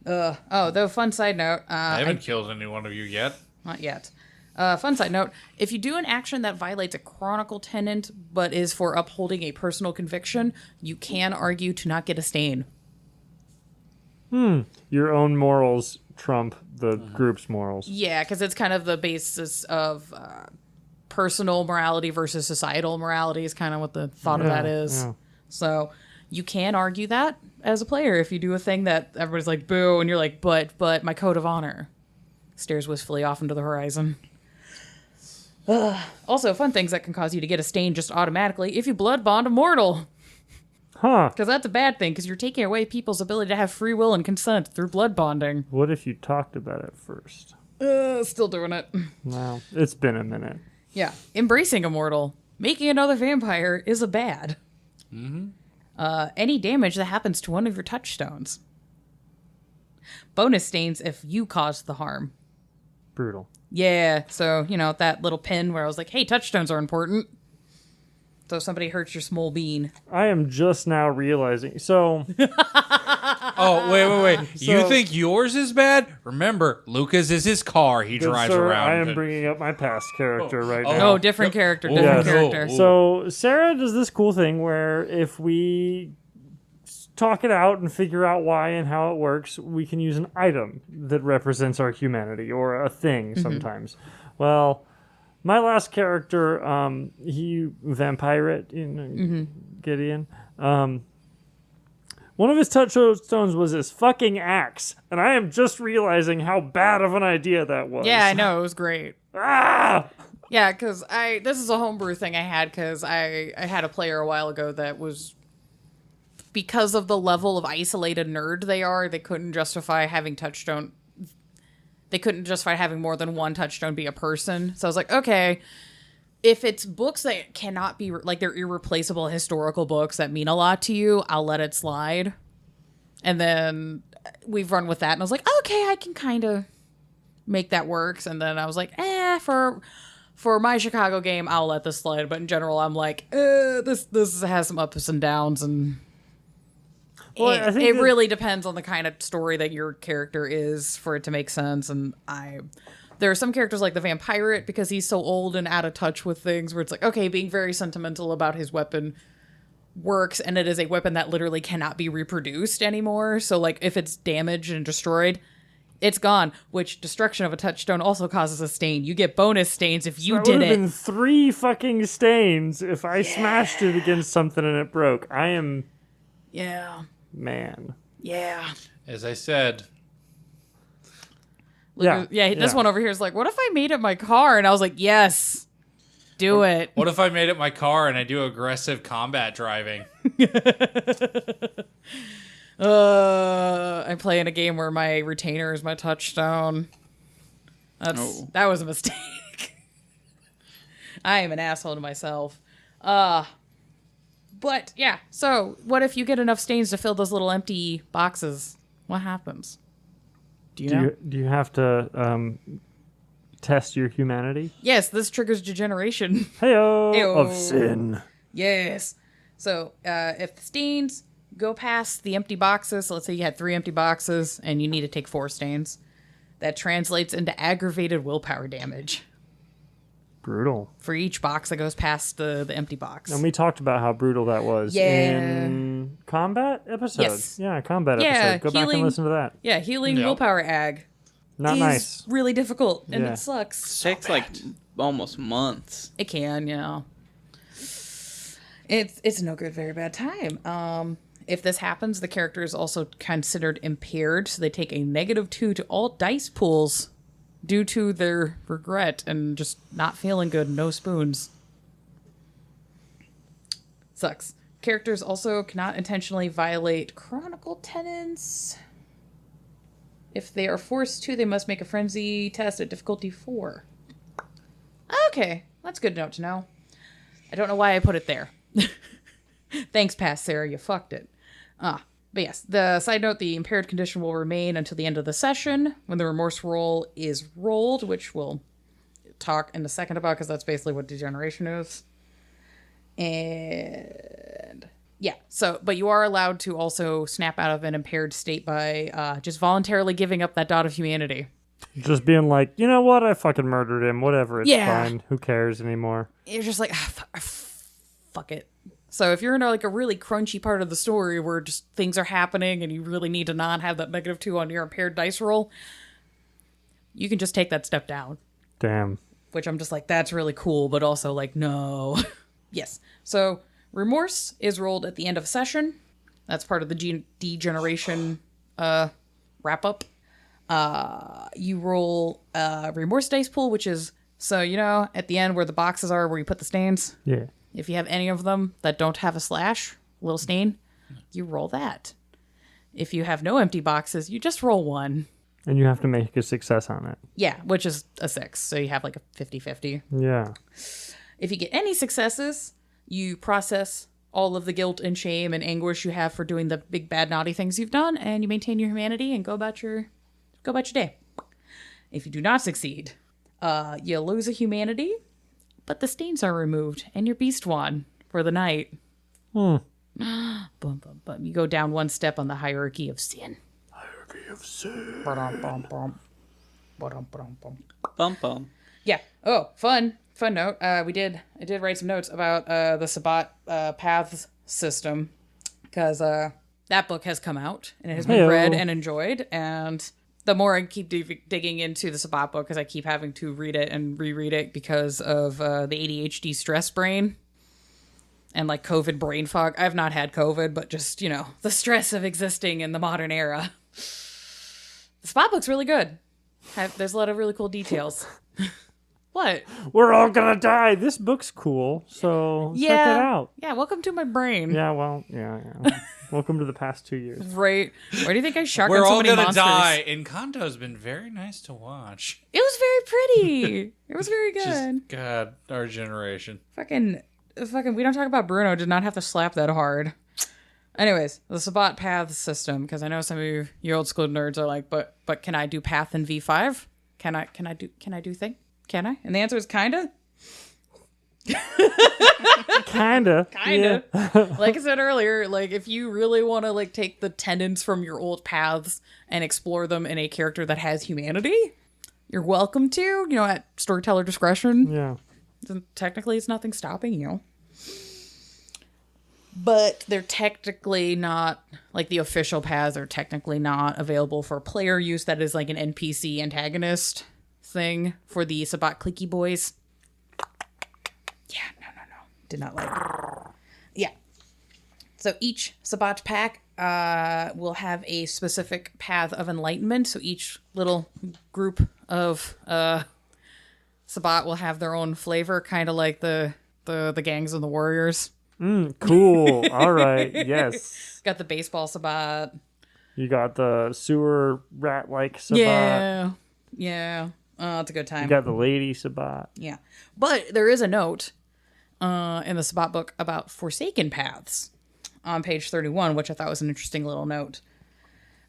Though, fun side note. I haven't killed any one of you yet. Not yet. Fun side note. If you do an action that violates a chronicle tenant but is for upholding a personal conviction, you can argue to not get a stain. Your own morals trump the group's morals. Yeah, because it's kind of the basis of personal morality versus societal morality is kind of what the thought of that is. Yeah. So you can argue that as a player if you do a thing that everybody's like, boo, and you're like, but my code of honor. Stares wistfully off into the horizon. Also, fun things that can cause you to get a stain just automatically if you blood bond a mortal. Huh. Because that's a bad thing, because you're taking away people's ability to have free will and consent through blood bonding. What if you talked about it first? Still doing it. Well, it's been a minute. Yeah. Embracing a mortal. Making another vampire is a bad. Any damage that happens to one of your touchstones. Bonus stains if you caused the harm. Brutal. Yeah, so, that little pin where I was like, hey, touchstones are important. So if somebody hurts your small bean. I am just now realizing. So, Oh, wait. You So- think yours is bad? Remember, Lucas is his car he good drives sir, around. I am bringing up my past character right oh. now. Oh, different character, Oh, different yes. character. Oh. So Sarah does this cool thing where if we talk it out and figure out why and how it works, we can use an item that represents our humanity or a thing sometimes. Well, my last character, he vampirate in Gideon. One of his touchstones was his fucking axe, and I am just realizing how bad of an idea that was. Yeah, I know, it was great. Ah! Yeah, because this is a homebrew thing I had because I had a player a while ago that was, because of the level of isolated nerd they are, they couldn't justify having touchstone. They couldn't justify having more than one touchstone be a person. So I was like, okay, if it's books that cannot be, like they're irreplaceable historical books that mean a lot to you, I'll let it slide. And then we've run with that. And I was like, okay, I can kind of make that work. And then I was like, for my Chicago game, I'll let this slide. But in general, I'm like, this has some ups and downs. And Well, I think it that- really depends on the kind of story that your character is for it to make sense. And there are some characters like the Vampirate, because he's so old and out of touch with things, where it's like, okay, being very sentimental about his weapon works, and it is a weapon that literally cannot be reproduced anymore. So, like, if it's damaged and destroyed, it's gone, which destruction of a touchstone also causes a stain. You get bonus stains if you That did would have it. been 3 fucking stains if I smashed it against something and it broke. I am... Yeah. Man. Yeah. As I said, Lucas, this one over here is like, what if I made it my car? And I was like, yes, do it. what if I made it my car and I do aggressive combat driving? I play in a game where my retainer is my touchstone. That was a mistake. I am an asshole to myself. But yeah, so what if you get enough stains to fill those little empty boxes? What happens? Do you know? Do you have to test your humanity? Yes, this triggers degeneration. Heyo! Ew. Of sin. Yes. So if the stains go past the empty boxes, so let's say you had 3 empty boxes and you need to take 4 stains, that translates into aggravated willpower damage Brutal. for each box that goes past the empty box. And we talked about how brutal that was in combat episode. Yes. Yeah, combat Yeah, episode. Go back healing- and listen to that. Yeah, healing Yep. willpower ag Not is nice. really difficult, and Yeah. it sucks. Takes like almost months. It can, yeah. It's no good, very bad time. If this happens, the character is also considered impaired, so they take a -2 to all dice pools due to their regret and just not feeling good. No spoons. Sucks. Characters also cannot intentionally violate chronicle tenets. If they are forced to, they must make a frenzy test at difficulty 4. Okay, that's good enough to know. I don't know why I put it there. Thanks, past Sarah, you fucked it. But yes, the side note, the impaired condition will remain until the end of the session when the remorse roll is rolled, which will talk in a second about, because that's basically what degeneration is. And yeah, so, but you are allowed to also snap out of an impaired state by just voluntarily giving up that dot of humanity. Just being like, you know what? I fucking murdered him. Whatever. It's Yeah. fine. Who cares anymore? You're just like, fuck it. So if you're in like a really crunchy part of the story where just things are happening and you really need to not have that -2 on your impaired dice roll, you can just take that step down. Damn. Which I'm just like, that's really cool, but also like, no. Yes. So remorse is rolled at the end of a session. That's part of the degeneration wrap up. You roll remorse dice pool, which is, so you know, at the end where the boxes are where you put the stains. Yeah. If you have any of them that don't have a slash, little stain, you roll that. If you have no empty boxes, you just roll 1. And you have to make a success on it. Yeah, which is a 6. So you have like a 50-50. Yeah. If you get any successes, you process all of the guilt and shame and anguish you have for doing the big bad naughty things you've done, and you maintain your humanity and go about your day. If you do not succeed, you lose a humanity, but the stains are removed, and you're beast one for the night. Bum, bum, bum. You go down one step on the hierarchy of sin. Ba-dum, bum, bum. Ba-dum, ba-dum, bum. Bum bum. Yeah. Oh, fun note. I did write some notes about the Sabbat paths system, because that book has come out and it has been read and enjoyed, and the more I keep digging into the Sabbat book, because I keep having to read it and reread it because of the ADHD stress brain and like COVID brain fog. I've not had COVID, but just, you know, the stress of existing in the modern era. The Sabbat book's really good. There's a lot of really cool details. What? We're all gonna die. This book's cool, so check it out. Yeah, welcome to my brain. Yeah, well, yeah. Welcome to the past 2 years. Right. Why do you think I shotgun We're so all many gonna monsters? die. Encanto's been very nice to watch. It was very pretty. It was very good. Just, God, our generation. Fucking, we don't talk about Bruno. Did not have to slap that hard. Anyways, the Sabbat path system, because I know some of you old school nerds are like, but can I do path in V5? Can I do thing? Can I? And the answer is kinda. Kinda. Kinda. Yeah. Like I said earlier, like if you really want to like take the tenets from your old paths and explore them in a character that has humanity, you're welcome to, you know, at storyteller discretion. Yeah. Technically, it's nothing stopping you. But they're technically not, like the official paths are technically not available for player use. That is like an NPC antagonist thing for the Sabbat clicky boys. Yeah, no. Did not like it. Yeah. So each Sabbat pack will have a specific path of enlightenment. So each little group of Sabbat will have their own flavor, kind of like the gangs and the warriors. Cool. All right. Yes. Got the baseball Sabbat. You got the sewer rat-like Sabbat. Yeah. Oh, it's a good time. You got the lady Sabbat. Yeah. But there is a note in the Sabbat book about Forsaken Paths on page 31, which I thought was an interesting little note.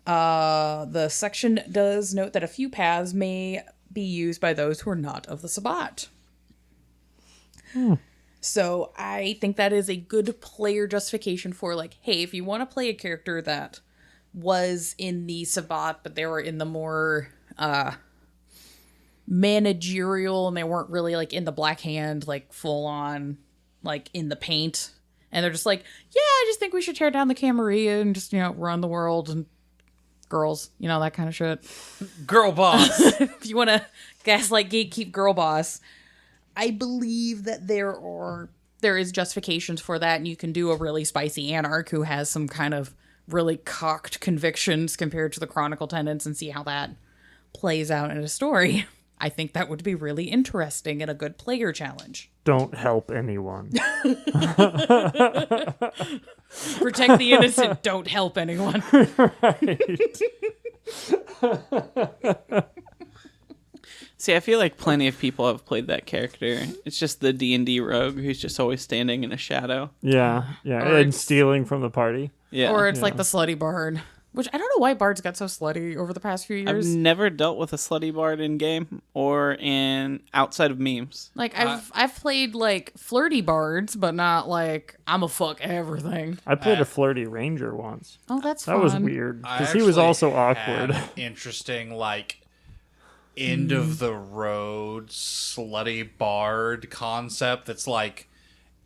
The section does note that a few paths may be used by those who are not of the Sabbat. So I think that is a good player justification for like, hey, if you want to play a character that was in the Sabbat, but they were in the more managerial and they weren't really like in the Black Hand, like full on, like in the paint. And they're just like, yeah, I just think we should tear down the Camarilla and just, you know, run the world and girls, you know, that kind of shit. Girl boss. If you want to gaslight, gatekeep, girl boss, I believe that there is justifications for that, and you can do a really spicy anarch who has some kind of really cocked convictions compared to the chronicle tenants, and see how that plays out in a story. I think that would be really interesting and a good player challenge. Don't help anyone. Protect the innocent, don't help anyone. Right. See, I feel like plenty of people have played that character. It's just the D&D rogue who's just always standing in a shadow. Yeah. Or And it's- stealing from the party. Yeah. Or it's like the slutty bard Which I don't know why bards got so slutty over the past few I've years. never dealt with a slutty bard in game or in outside of memes. Like I've played like flirty bards, but not like I'm a fuck everything. I played a flirty ranger once. Oh, that's That fun. was weird I because he was actually also had awkward. an interesting, like, end of the road slutty bard concept that's like,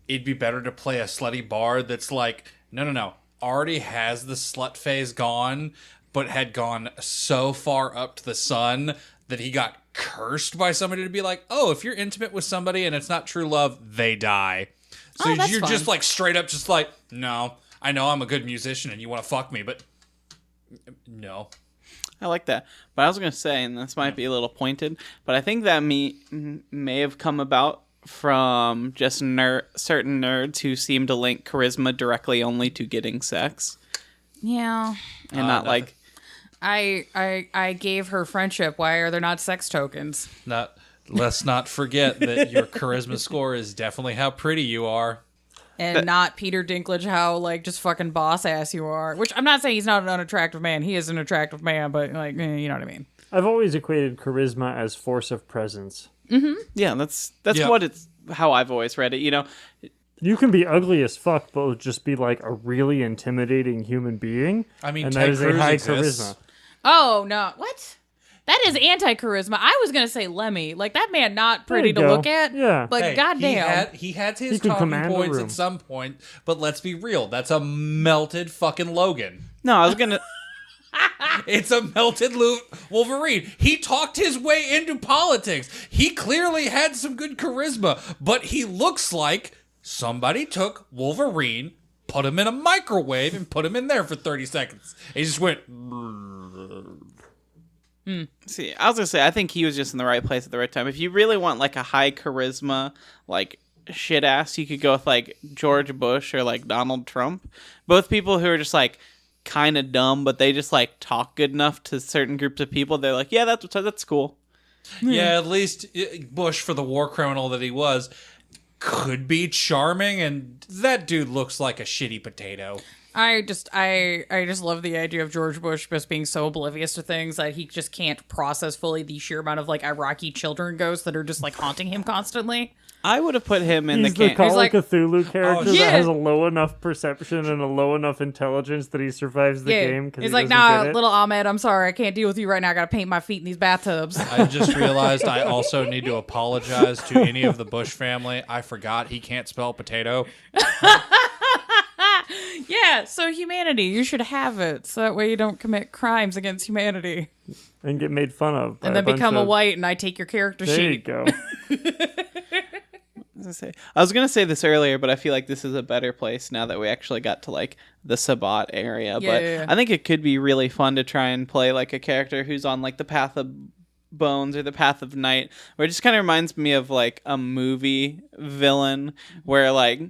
it'd be better to play a slutty bard that's like, no, already has the slut phase gone, but had gone so far up to the sun that he got cursed by somebody to be like, oh, if you're intimate with somebody and it's not true love, they die. So Oh, that's you're fun. just like straight up just like, no, I know I'm a good musician and you want to fuck me, but no. I like that. But I was going to say, and this might be a little pointed, but I think that may have come about from just certain nerds who seem to link charisma directly only to getting sex. Yeah. And not like... I gave her friendship. Why are there not sex tokens? Let's not forget that your charisma score is definitely how pretty you are. And not Peter Dinklage, how like just fucking boss ass you are. Which I'm not saying he's not an unattractive man. He is an attractive man, but like you know what I mean. I've always equated charisma as force of presence. Yeah, that's Yeah. what it's... how I've always read it, you know? You can be ugly as fuck, but just be like a really intimidating human being. I mean, and Ted that is Cruz a high exists. charisma. Oh no, what? That is anti-charisma. I was gonna say Lemmy. Like that man, not pretty you to go. look at. Yeah. But Hey, goddamn. he had his He could talking command a points room. at some point, but let's be real, that's a melted fucking Logan. No, I was going to... It's a melted Wolverine. He talked his way into politics. He clearly had some good charisma, but he looks like somebody took Wolverine, put him in a microwave, and put him in there for 30 seconds. He just went... See, I was going to say, I think he was just in the right place at the right time. If you really want, like, a high charisma, like, shit ass, you could go with, like, George Bush or, like, Donald Trump. Both people who are just, like, kind of dumb, but they just, like, talk good enough to certain groups of people. They're like, yeah, that's cool. Yeah, at least Bush, for the war criminal that he was, could be charming, and that dude looks like a shitty potato. I just love the idea of George Bush just being so oblivious to things that he just can't process fully the sheer amount of like Iraqi children ghosts that are just like haunting him constantly. I would have put him in He's the the Call like- of Cthulhu character yeah. that has a low enough perception and a low enough intelligence that he survives the game because He's he like, doesn't nah, get it. little Ahmed, I'm sorry, I can't deal with you right now. I gotta paint my feet in these bathtubs. I just realized I also need to apologize to any of the Bush family. I forgot he can't spell potato. Yeah, so humanity, you should have it, so that way you don't commit crimes against humanity. And get made fun of. by And then bunch become a of- white, and I take your character There you sheet. go. I was gonna say this earlier, but I feel like this is a better place now that we actually got to like the Sabbat area. But Yeah. I think it could be really fun to try and play like a character who's on like the path of bones or the path of night, where it just kind of reminds me of like a movie villain where like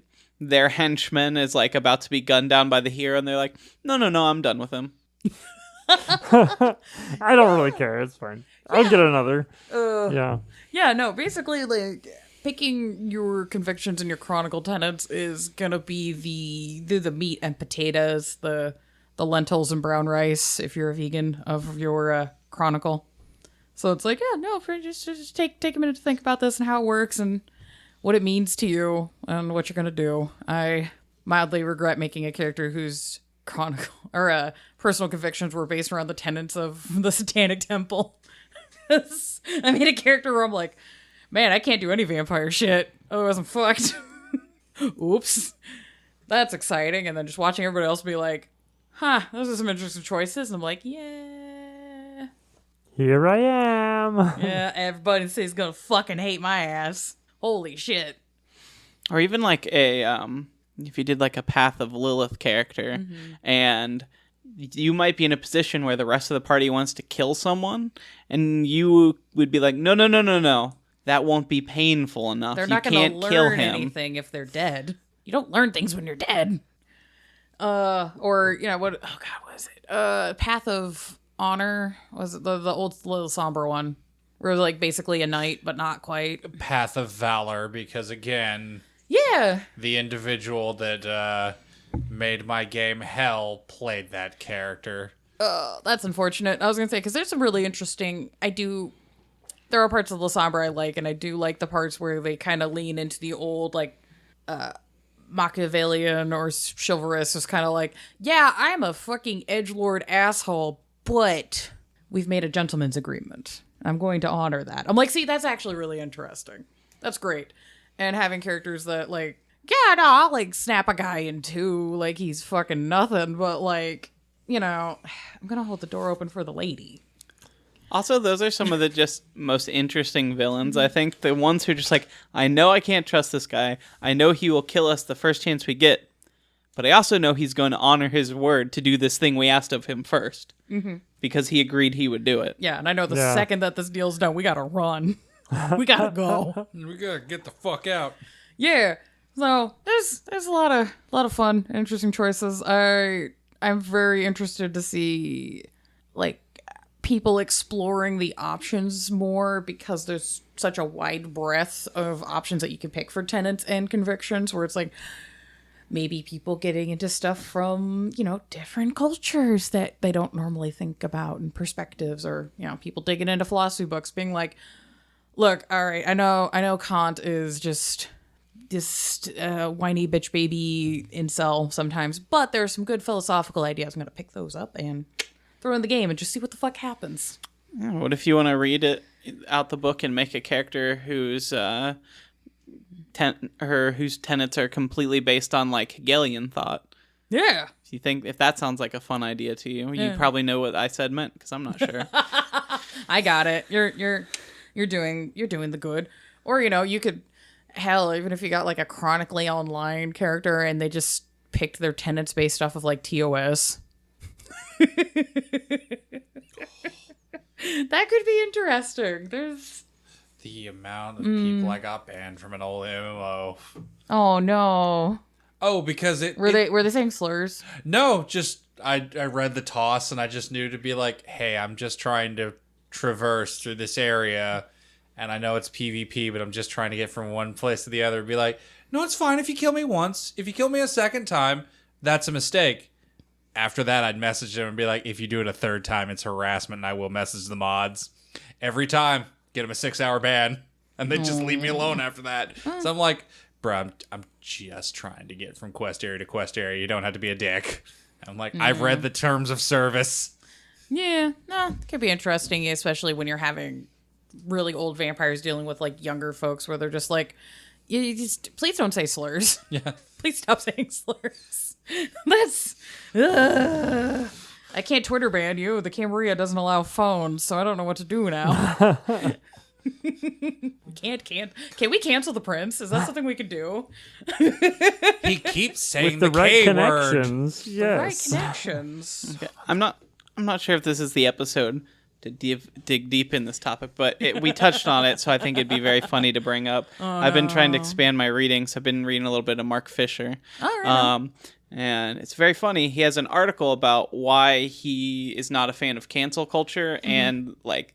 their henchman is like about to be gunned down by the hero, and they're like, no, I'm done with him. I don't really care. It's fine. I'll get another. Yeah. Yeah, no, basically, like, picking your convictions and your chronicle tenets is gonna be the meat and potatoes, the lentils and brown rice, if you're a vegan, of your chronicle. So it's like, yeah, no, just take a minute to think about this and how it works and what it means to you and what you're gonna do. I mildly regret making a character whose chronicle or personal convictions were based around the tenets of the Satanic Temple. I made a character where I'm like, man, I can't do any vampire shit. Otherwise, I'm fucked. Oops. That's exciting. And then just watching everybody else be like, huh, those are some interesting choices. And I'm like, yeah. Here I am. Yeah, everybody says gonna fucking hate my ass. Holy shit. Or even like a if you did like a Path of Lilith character, and you might be in a position where the rest of the party wants to kill someone, and you would be like, no, that won't be painful enough. They're You not gonna can't kill learn him. anything if they're dead. You don't learn things when you're dead. Or, you know, what is it? Path of Honor? Was it the old little somber one? Where it was like basically a knight, but not quite. Path of Valor, because again, Yeah. the individual that made my game hell played that character. That's unfortunate. I was gonna say because there's some really interesting. There are parts of La Sombra I like, and I do like the parts where they kind of lean into the old like Machiavellian or chivalrous. Is kind of like, yeah, I'm a fucking edgelord asshole, but we've made a gentleman's agreement. I'm going to honor that. I'm like, see, that's actually really interesting. That's great. And having characters that like, yeah, no, I'll like snap a guy in two, like he's fucking nothing, but like, you know, I'm gonna hold the door open for the lady. Also, those are some of the just most interesting villains, I think. The ones who are just like, I know I can't trust this guy. I know he will kill us the first chance we get. But I also know he's going to honor his word to do this thing we asked of him first. Mm-hmm. Because he agreed he would do it. Yeah, and I know the second that this deal's done, we gotta run. We gotta go. We gotta get the fuck out. Yeah. So there's a lot of fun, interesting choices. I'm very interested to see like people exploring the options more because there's such a wide breadth of options that you can pick for tenants and convictions where it's like maybe people getting into stuff from, you know, different cultures that they don't normally think about and perspectives, or, you know, people digging into philosophy books being like, look, all right, I know Kant is just whiny bitch baby incel sometimes, but there's some good philosophical ideas. I'm going to pick those up and throw in the game and just see what the fuck happens. Yeah, what if you want to read it out the book and make a character whose whose tenets are completely based on like Hegelian thought? Yeah. If you think if that sounds like a fun idea to you, you probably know what I said meant because I'm not sure. I got it. You're doing the good. Or, you know, you could, hell, even if you got like a chronically online character and they just picked their tenets based off of like TOS. That could be interesting. There's the amount of people I got banned from an old MMO. Oh no. Oh, because were they saying slurs? No, just I read the toss and I just knew to be like, hey, I'm just trying to traverse through this area and I know it's PvP, but I'm just trying to get from one place to the other. Be like, no, it's fine if you kill me once. If you kill me a second time, that's a mistake. After that, I'd message them and be like, if you do it a third time, it's harassment, and I will message the mods. Every time, get them a 6-hour ban, and they just leave me alone after that. So I'm like, bro, I'm just trying to get from quest area to quest area. You don't have to be a dick. I'm like, I've read the terms of service. Yeah, no, it could be interesting, especially when you're having really old vampires dealing with, like, younger folks where they're just like, you just, please don't say slurs. Yeah. Please stop saying slurs. That's I can't Twitter ban you. The Camarilla doesn't allow phones, so I don't know what to do now. Can we cancel the prince? Is that something we could do? He keeps saying with the right K connections. word. Yes. The right connections. Okay. I'm not sure if this is the episode to dig deep in this topic, but we touched on it, so I think it'd be very funny to bring up. I've been trying to expand my readings. I've been reading a little bit of Mark Fisher. And it's very funny. He has an article about why he is not a fan of cancel culture and like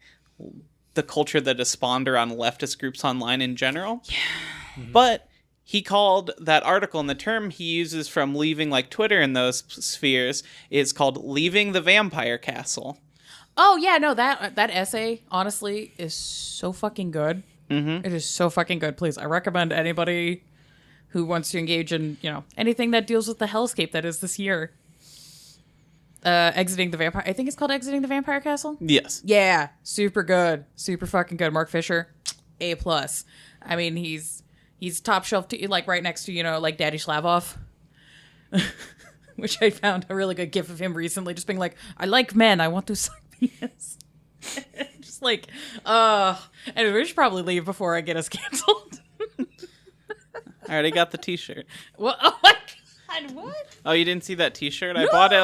the culture that has spawned around leftist groups online in general. Yeah. But he called that article, and the term he uses from leaving like Twitter in those spheres is called leaving the vampire castle. Oh, yeah, no, that essay, honestly, is so fucking good. Mm-hmm. It is so fucking good. Please, I recommend anybody who wants to engage in, you know, anything that deals with the hellscape that is this year. Exiting the Vampire... I think it's called Exiting the Vampire Castle? Yes. Yeah, super good. Super fucking good. Mark Fisher, A+. I mean, he's top shelf, like, right next to, you know, like, Daddy Slavov. Which I found a really good gif of him recently, just being like, I like men, I want to suck penis. Just like, anyway, we should probably leave before I get us canceled. I already got the t-shirt. What? Oh my god, what? Oh, you didn't see that t-shirt? I bought it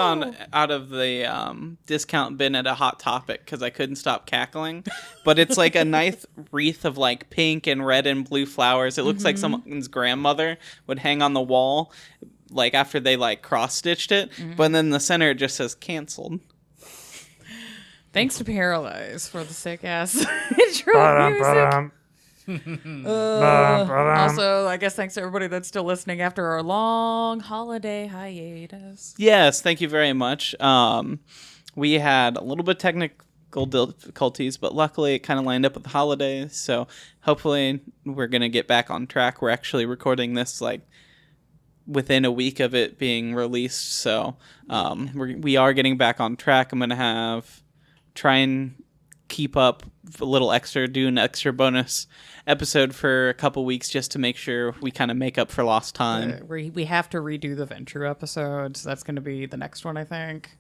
out of the discount bin at a Hot Topic because I couldn't stop cackling. But it's like a nice wreath of like pink and red and blue flowers. It looks like someone's grandmother would hang on the wall, like after they like cross-stitched it. But then in the center it just says canceled. Thanks to Paralyze for the sick-ass intro music. Also, I guess thanks to everybody that's still listening after our long holiday hiatus. Yes, thank you very much. we had a little bit of technical difficulties, but luckily it kind of lined up with the holidays. So hopefully we're going to get back on track. We're actually recording this like within a week of it being released. So we are getting back on track. I'm going to try and keep up a little extra, do an extra bonus episode for a couple weeks just to make sure we kind of make up for lost time. We have to redo the Venture episodes. That's going to be the next one, I think.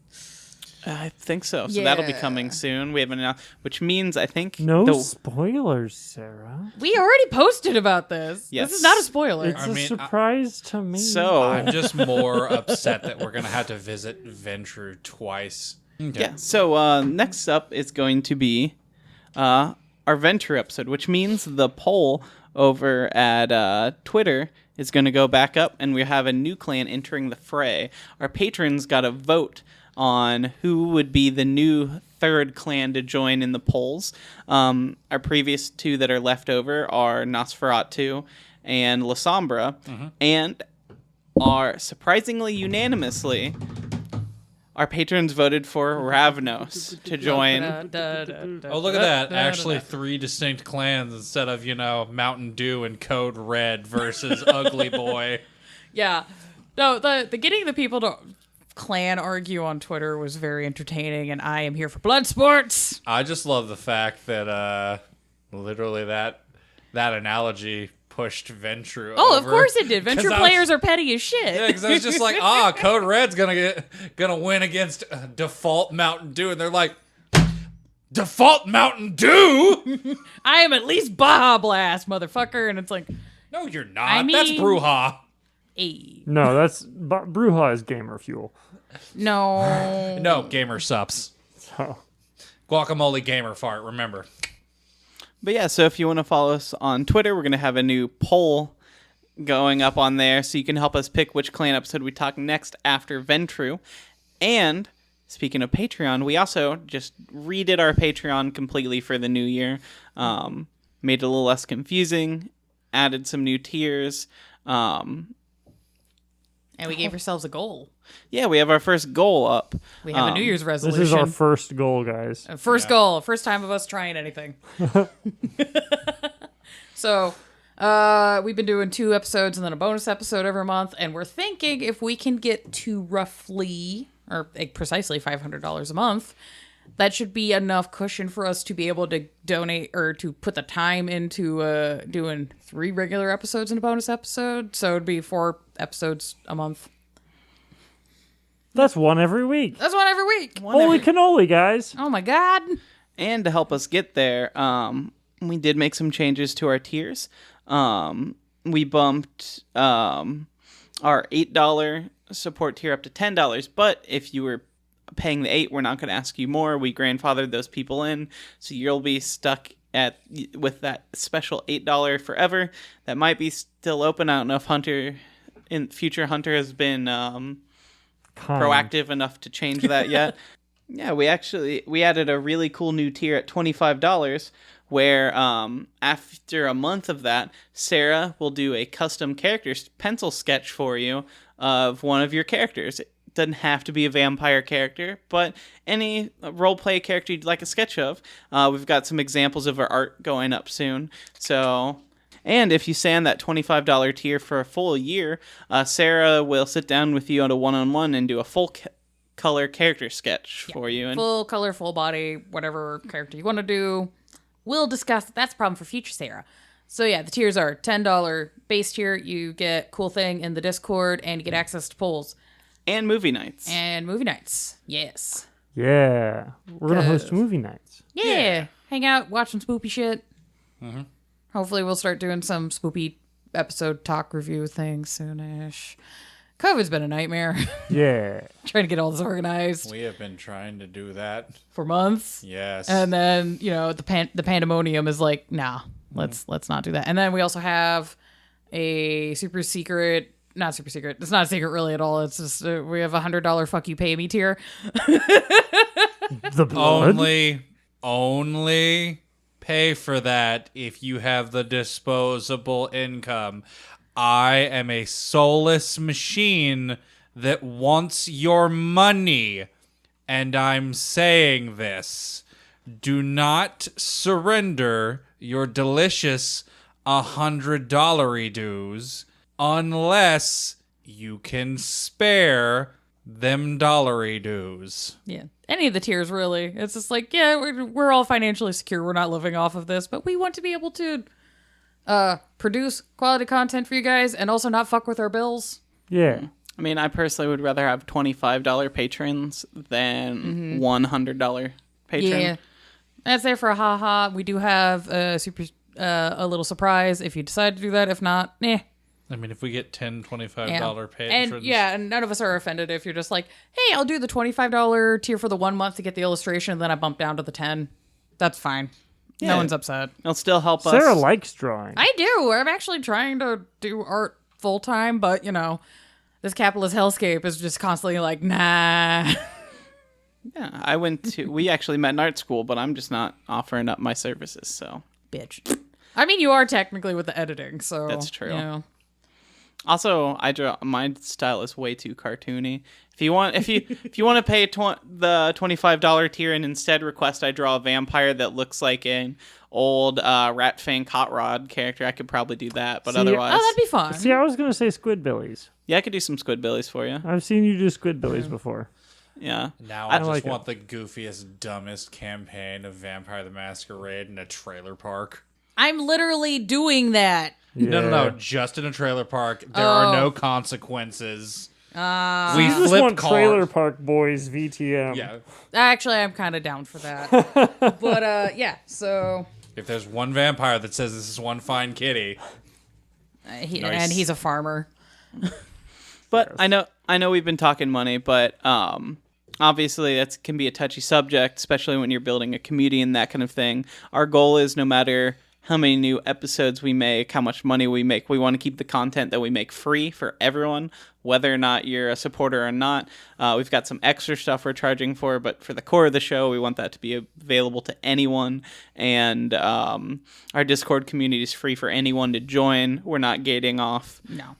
I think so. So that'll be coming soon. We haven't announced, which means I think no spoilers, Sarah. We already posted about this. Yes. This is not a spoiler. It's a surprise to me. So I'm just more upset that we're going to have to visit Venture twice. Okay. Yeah. So next up is going to be our Venture episode, which means the poll over at Twitter is going to go back up, and we have a new clan entering the fray. Our patrons got a vote on who would be the new third clan to join in the polls. Our previous two that are left over are Nosferatu and La Sombra, and are surprisingly unanimously, our patrons voted for Ravnos to join. Oh, look at that. Actually, 3 distinct clans instead of, Mountain Dew and Code Red versus Ugly Boy. Yeah. No, the getting the people to clan argue on Twitter was very entertaining, and I am here for blood sports. I just love the fact that literally that analogy pushed Venture Oh, over. of course it did. Venture players are petty as shit. Yeah, because I was just like, Code Red's gonna win against default Mountain Dew, and they're like, default Mountain Dew? I am at least Baja Blast, motherfucker. And it's like, No, you're not. I That's mean- Bruja. hey. No, Bruja is gamer fuel. No. No, gamer sups. So Guacamole gamer fart, remember. But yeah, so if you want to follow us on Twitter, we're going to have a new poll going up on there, so you can help us pick which clan episode we talk next after Ventru. And speaking of Patreon, we also just redid our Patreon completely for the new year. Made it a little less confusing, added some new tiers. And we gave ourselves a goal. Yeah, we have our first goal up. We have a New Year's resolution. this is our first goal, guys. First goal. First time of us trying anything. So, we've been doing 2 episodes and then a bonus episode every month, and we're thinking if we can get to roughly, or precisely $500 a month, that should be enough cushion for us to be able to donate or to put the time into doing 3 regular episodes and a bonus episode. So it'd be 4 episodes a month. That's one every week. That's one every week. Holy cannoli, guys. Oh my God. And to help us get there, we did make some changes to our tiers. We bumped our $8 support tier up to $10, but if you were paying the $8, we're not going to ask you more. We grandfathered those people in, so you'll be stuck with that special $8 forever. That might be still open. I don't know if Future Hunter has been proactive enough to change that yet. Yeah, we added a really cool new tier at $25, where after a month of that, Sarah will do a custom character pencil sketch for you of one of your characters. It doesn't have to be a vampire character, but any roleplay character you'd like a sketch of. We've got some examples of our art going up soon. And if you stay on that $25 tier for a full year, Sarah will sit down with you on a one-on-one and do a full color character sketch for you. And full color, full body, whatever character you want to do. We'll discuss. That's a problem for future Sarah. So yeah, the tiers are $10 base tier. You get cool thing in the Discord, and you get access to polls. And movie nights. Yes. Yeah. We're going to host movie nights. Yeah. Hang out, watch some spoopy shit. Mm-hmm. Hopefully we'll start doing some spoopy episode talk review things soonish. COVID's been a nightmare. Yeah. Trying to get all this organized. We have been trying to do that for months. Yes. And then, the pandemonium is like, nah, let's not do that. And then we also have a super secret, not super secret. It's not a secret really at all. It's just we have $100 fuck you pay me tier. The blood? Only pay for that if you have the disposable income. I am a soulless machine that wants your money. and I'm saying this, do not surrender your delicious $100 dues unless you can spare them dollary dues. Yeah. Any of the tiers, really. It's just like, yeah, we're all financially secure. We're not living off of this, but we want to be able to produce quality content for you guys and also not fuck with our bills. Yeah. I mean, I personally would rather have $25 patrons than $100 patron. Yeah. That's there for a haha. We do have a little surprise if you decide to do that. If not, I mean, if we get $10, $25 patrons. And none of us are offended if you're just like, hey, I'll do the $25 tier for the 1 month to get the illustration, and then I bump down to the 10. That's fine. Yeah. No one's upset. It'll still help us. Sarah likes drawing. I do. I'm actually trying to do art full time, but this capitalist hellscape is just constantly like, nah. Yeah, we actually met in art school, but I'm just not offering up my services, so. Bitch. I mean, you are technically with the editing, so. That's true. Also, my style is way too cartoony. If you want to pay the $25 tier and instead request I draw a vampire that looks like an old Rat Fang Hot Rod character, I could probably do that. But otherwise, that'd be fun. See, I was gonna say Squidbillies. Yeah, I could do some Squidbillies for you. I've seen you do Squidbillies before. Yeah. Now I just like want the goofiest, dumbest campaign of Vampire the Masquerade in a trailer park. I'm literally doing that. Yeah. No, just in a trailer park. There are no consequences. We You just flip want cars. Trailer Park Boys VTM. Yeah. Actually, I'm kind of down for that. But yeah, so If there's one vampire that says this is one fine kitty, Nice. Nice. And he's a farmer. But I know we've been talking money, but obviously that can be a touchy subject, especially when you're building a community and that kind of thing. Our goal is no matter how many new episodes we make, how much money we make, we want to keep the content that we make free for everyone, whether or not you're a supporter or not. We've got some extra stuff we're charging for, but for the core of the show, we want that to be available to anyone. And our Discord community is free for anyone to join. We're not gating off No.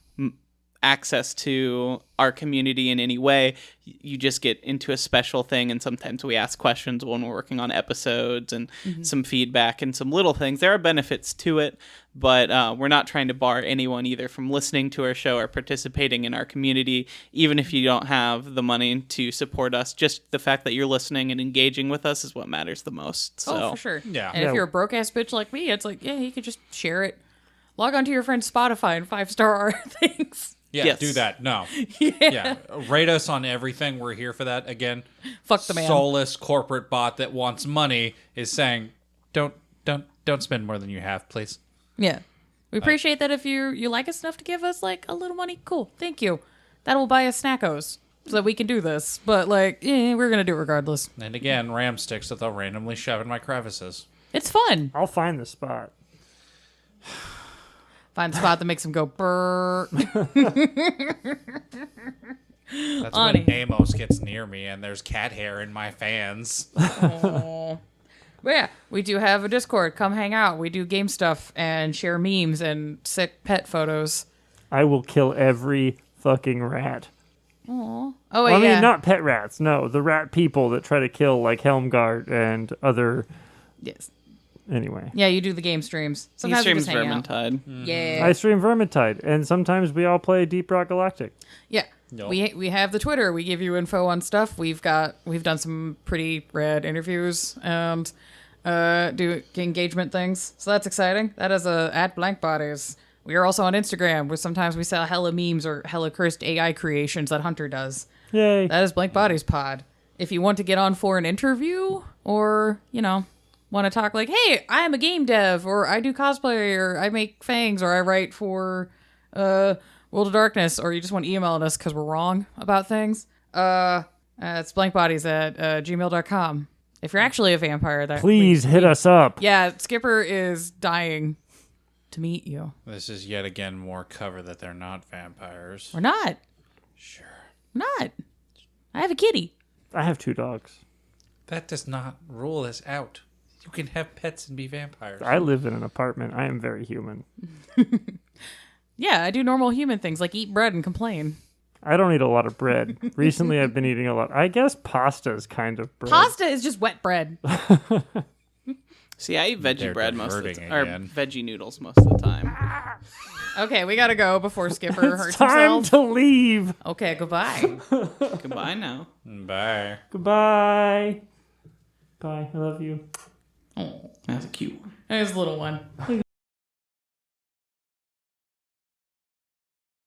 access to our community in any way. You just get into a special thing, and sometimes we ask questions when we're working on episodes and some feedback and some little things. There are benefits to it, but we're not trying to bar anyone either from listening to our show or participating in our community, even if you don't have the money to support us. Just the fact that you're listening and engaging with us is what matters the most. So. Oh, for sure. Yeah. And if you're a broke ass bitch like me, it's like, yeah, you could just share it. Log on to your friend's Spotify and 5-star art things. yeah, Yes. do that. No. Yeah. Rate us on everything. We're here for that. Again, Fuck the man. soulless corporate bot that wants money is saying, don't spend more than you have, please. Yeah. We appreciate that if you like us enough to give us like a little money. Cool. Thank you. That will buy us snackos so that we can do this. But like, we're going to do it regardless. And again, ram sticks that they'll randomly shove in my crevices. It's fun. I'll find the spot. Find a spot that makes them go brrr. That's Honey. when Amos gets near me and there's cat hair in my fans. But yeah, we do have a Discord. Come hang out. We do game stuff and share memes and sick pet photos. I will kill every fucking rat. Oh, Well, wait, I mean, yeah. not pet rats. No, the rat people that try to kill like Helmgart and other. Yes. Anyway, Yeah, you do the game streams. He Sometimes we streams just hang out. Vermintide. Yeah. I stream Vermintide, and sometimes we all play Deep Rock Galactic. Yeah. Nope. We have the Twitter. We give you info on stuff. We've done some pretty rad interviews and do engagement things. So that's exciting. That is at Blank Bodies. We are also on Instagram, where sometimes we sell hella memes or hella cursed AI creations that Hunter does. Yay! That is Blank Bodies Pod. If you want to get on for an interview or, want to talk like, hey, I'm a game dev, or I do cosplay, or I make fangs, or I write for World of Darkness, or you just want to email us because we're wrong about things, it's blankbodies at gmail.com. If you're actually a vampire, Please hit us up. Yeah, Skipper is dying to meet you. This is yet again more cover that they're not vampires. We're not. Sure. Not. I have a kitty. I have 2 dogs. That does not rule us out. You can have pets and be vampires. I live in an apartment. I am very human. Yeah, I do normal human things like eat bread and complain. I don't eat a lot of bread. Recently, I've been eating a lot. I guess pasta is kind of bread. Pasta is just wet bread. See, I eat veggie They're bread most of the diverting time, or again. veggie noodles most of the time. Okay, we gotta go before Skipper hurts Time himself. to leave. Okay, goodbye. Goodbye now. Bye. Goodbye. Bye. I love you. Oh, That's a cute one. there's a little one. Look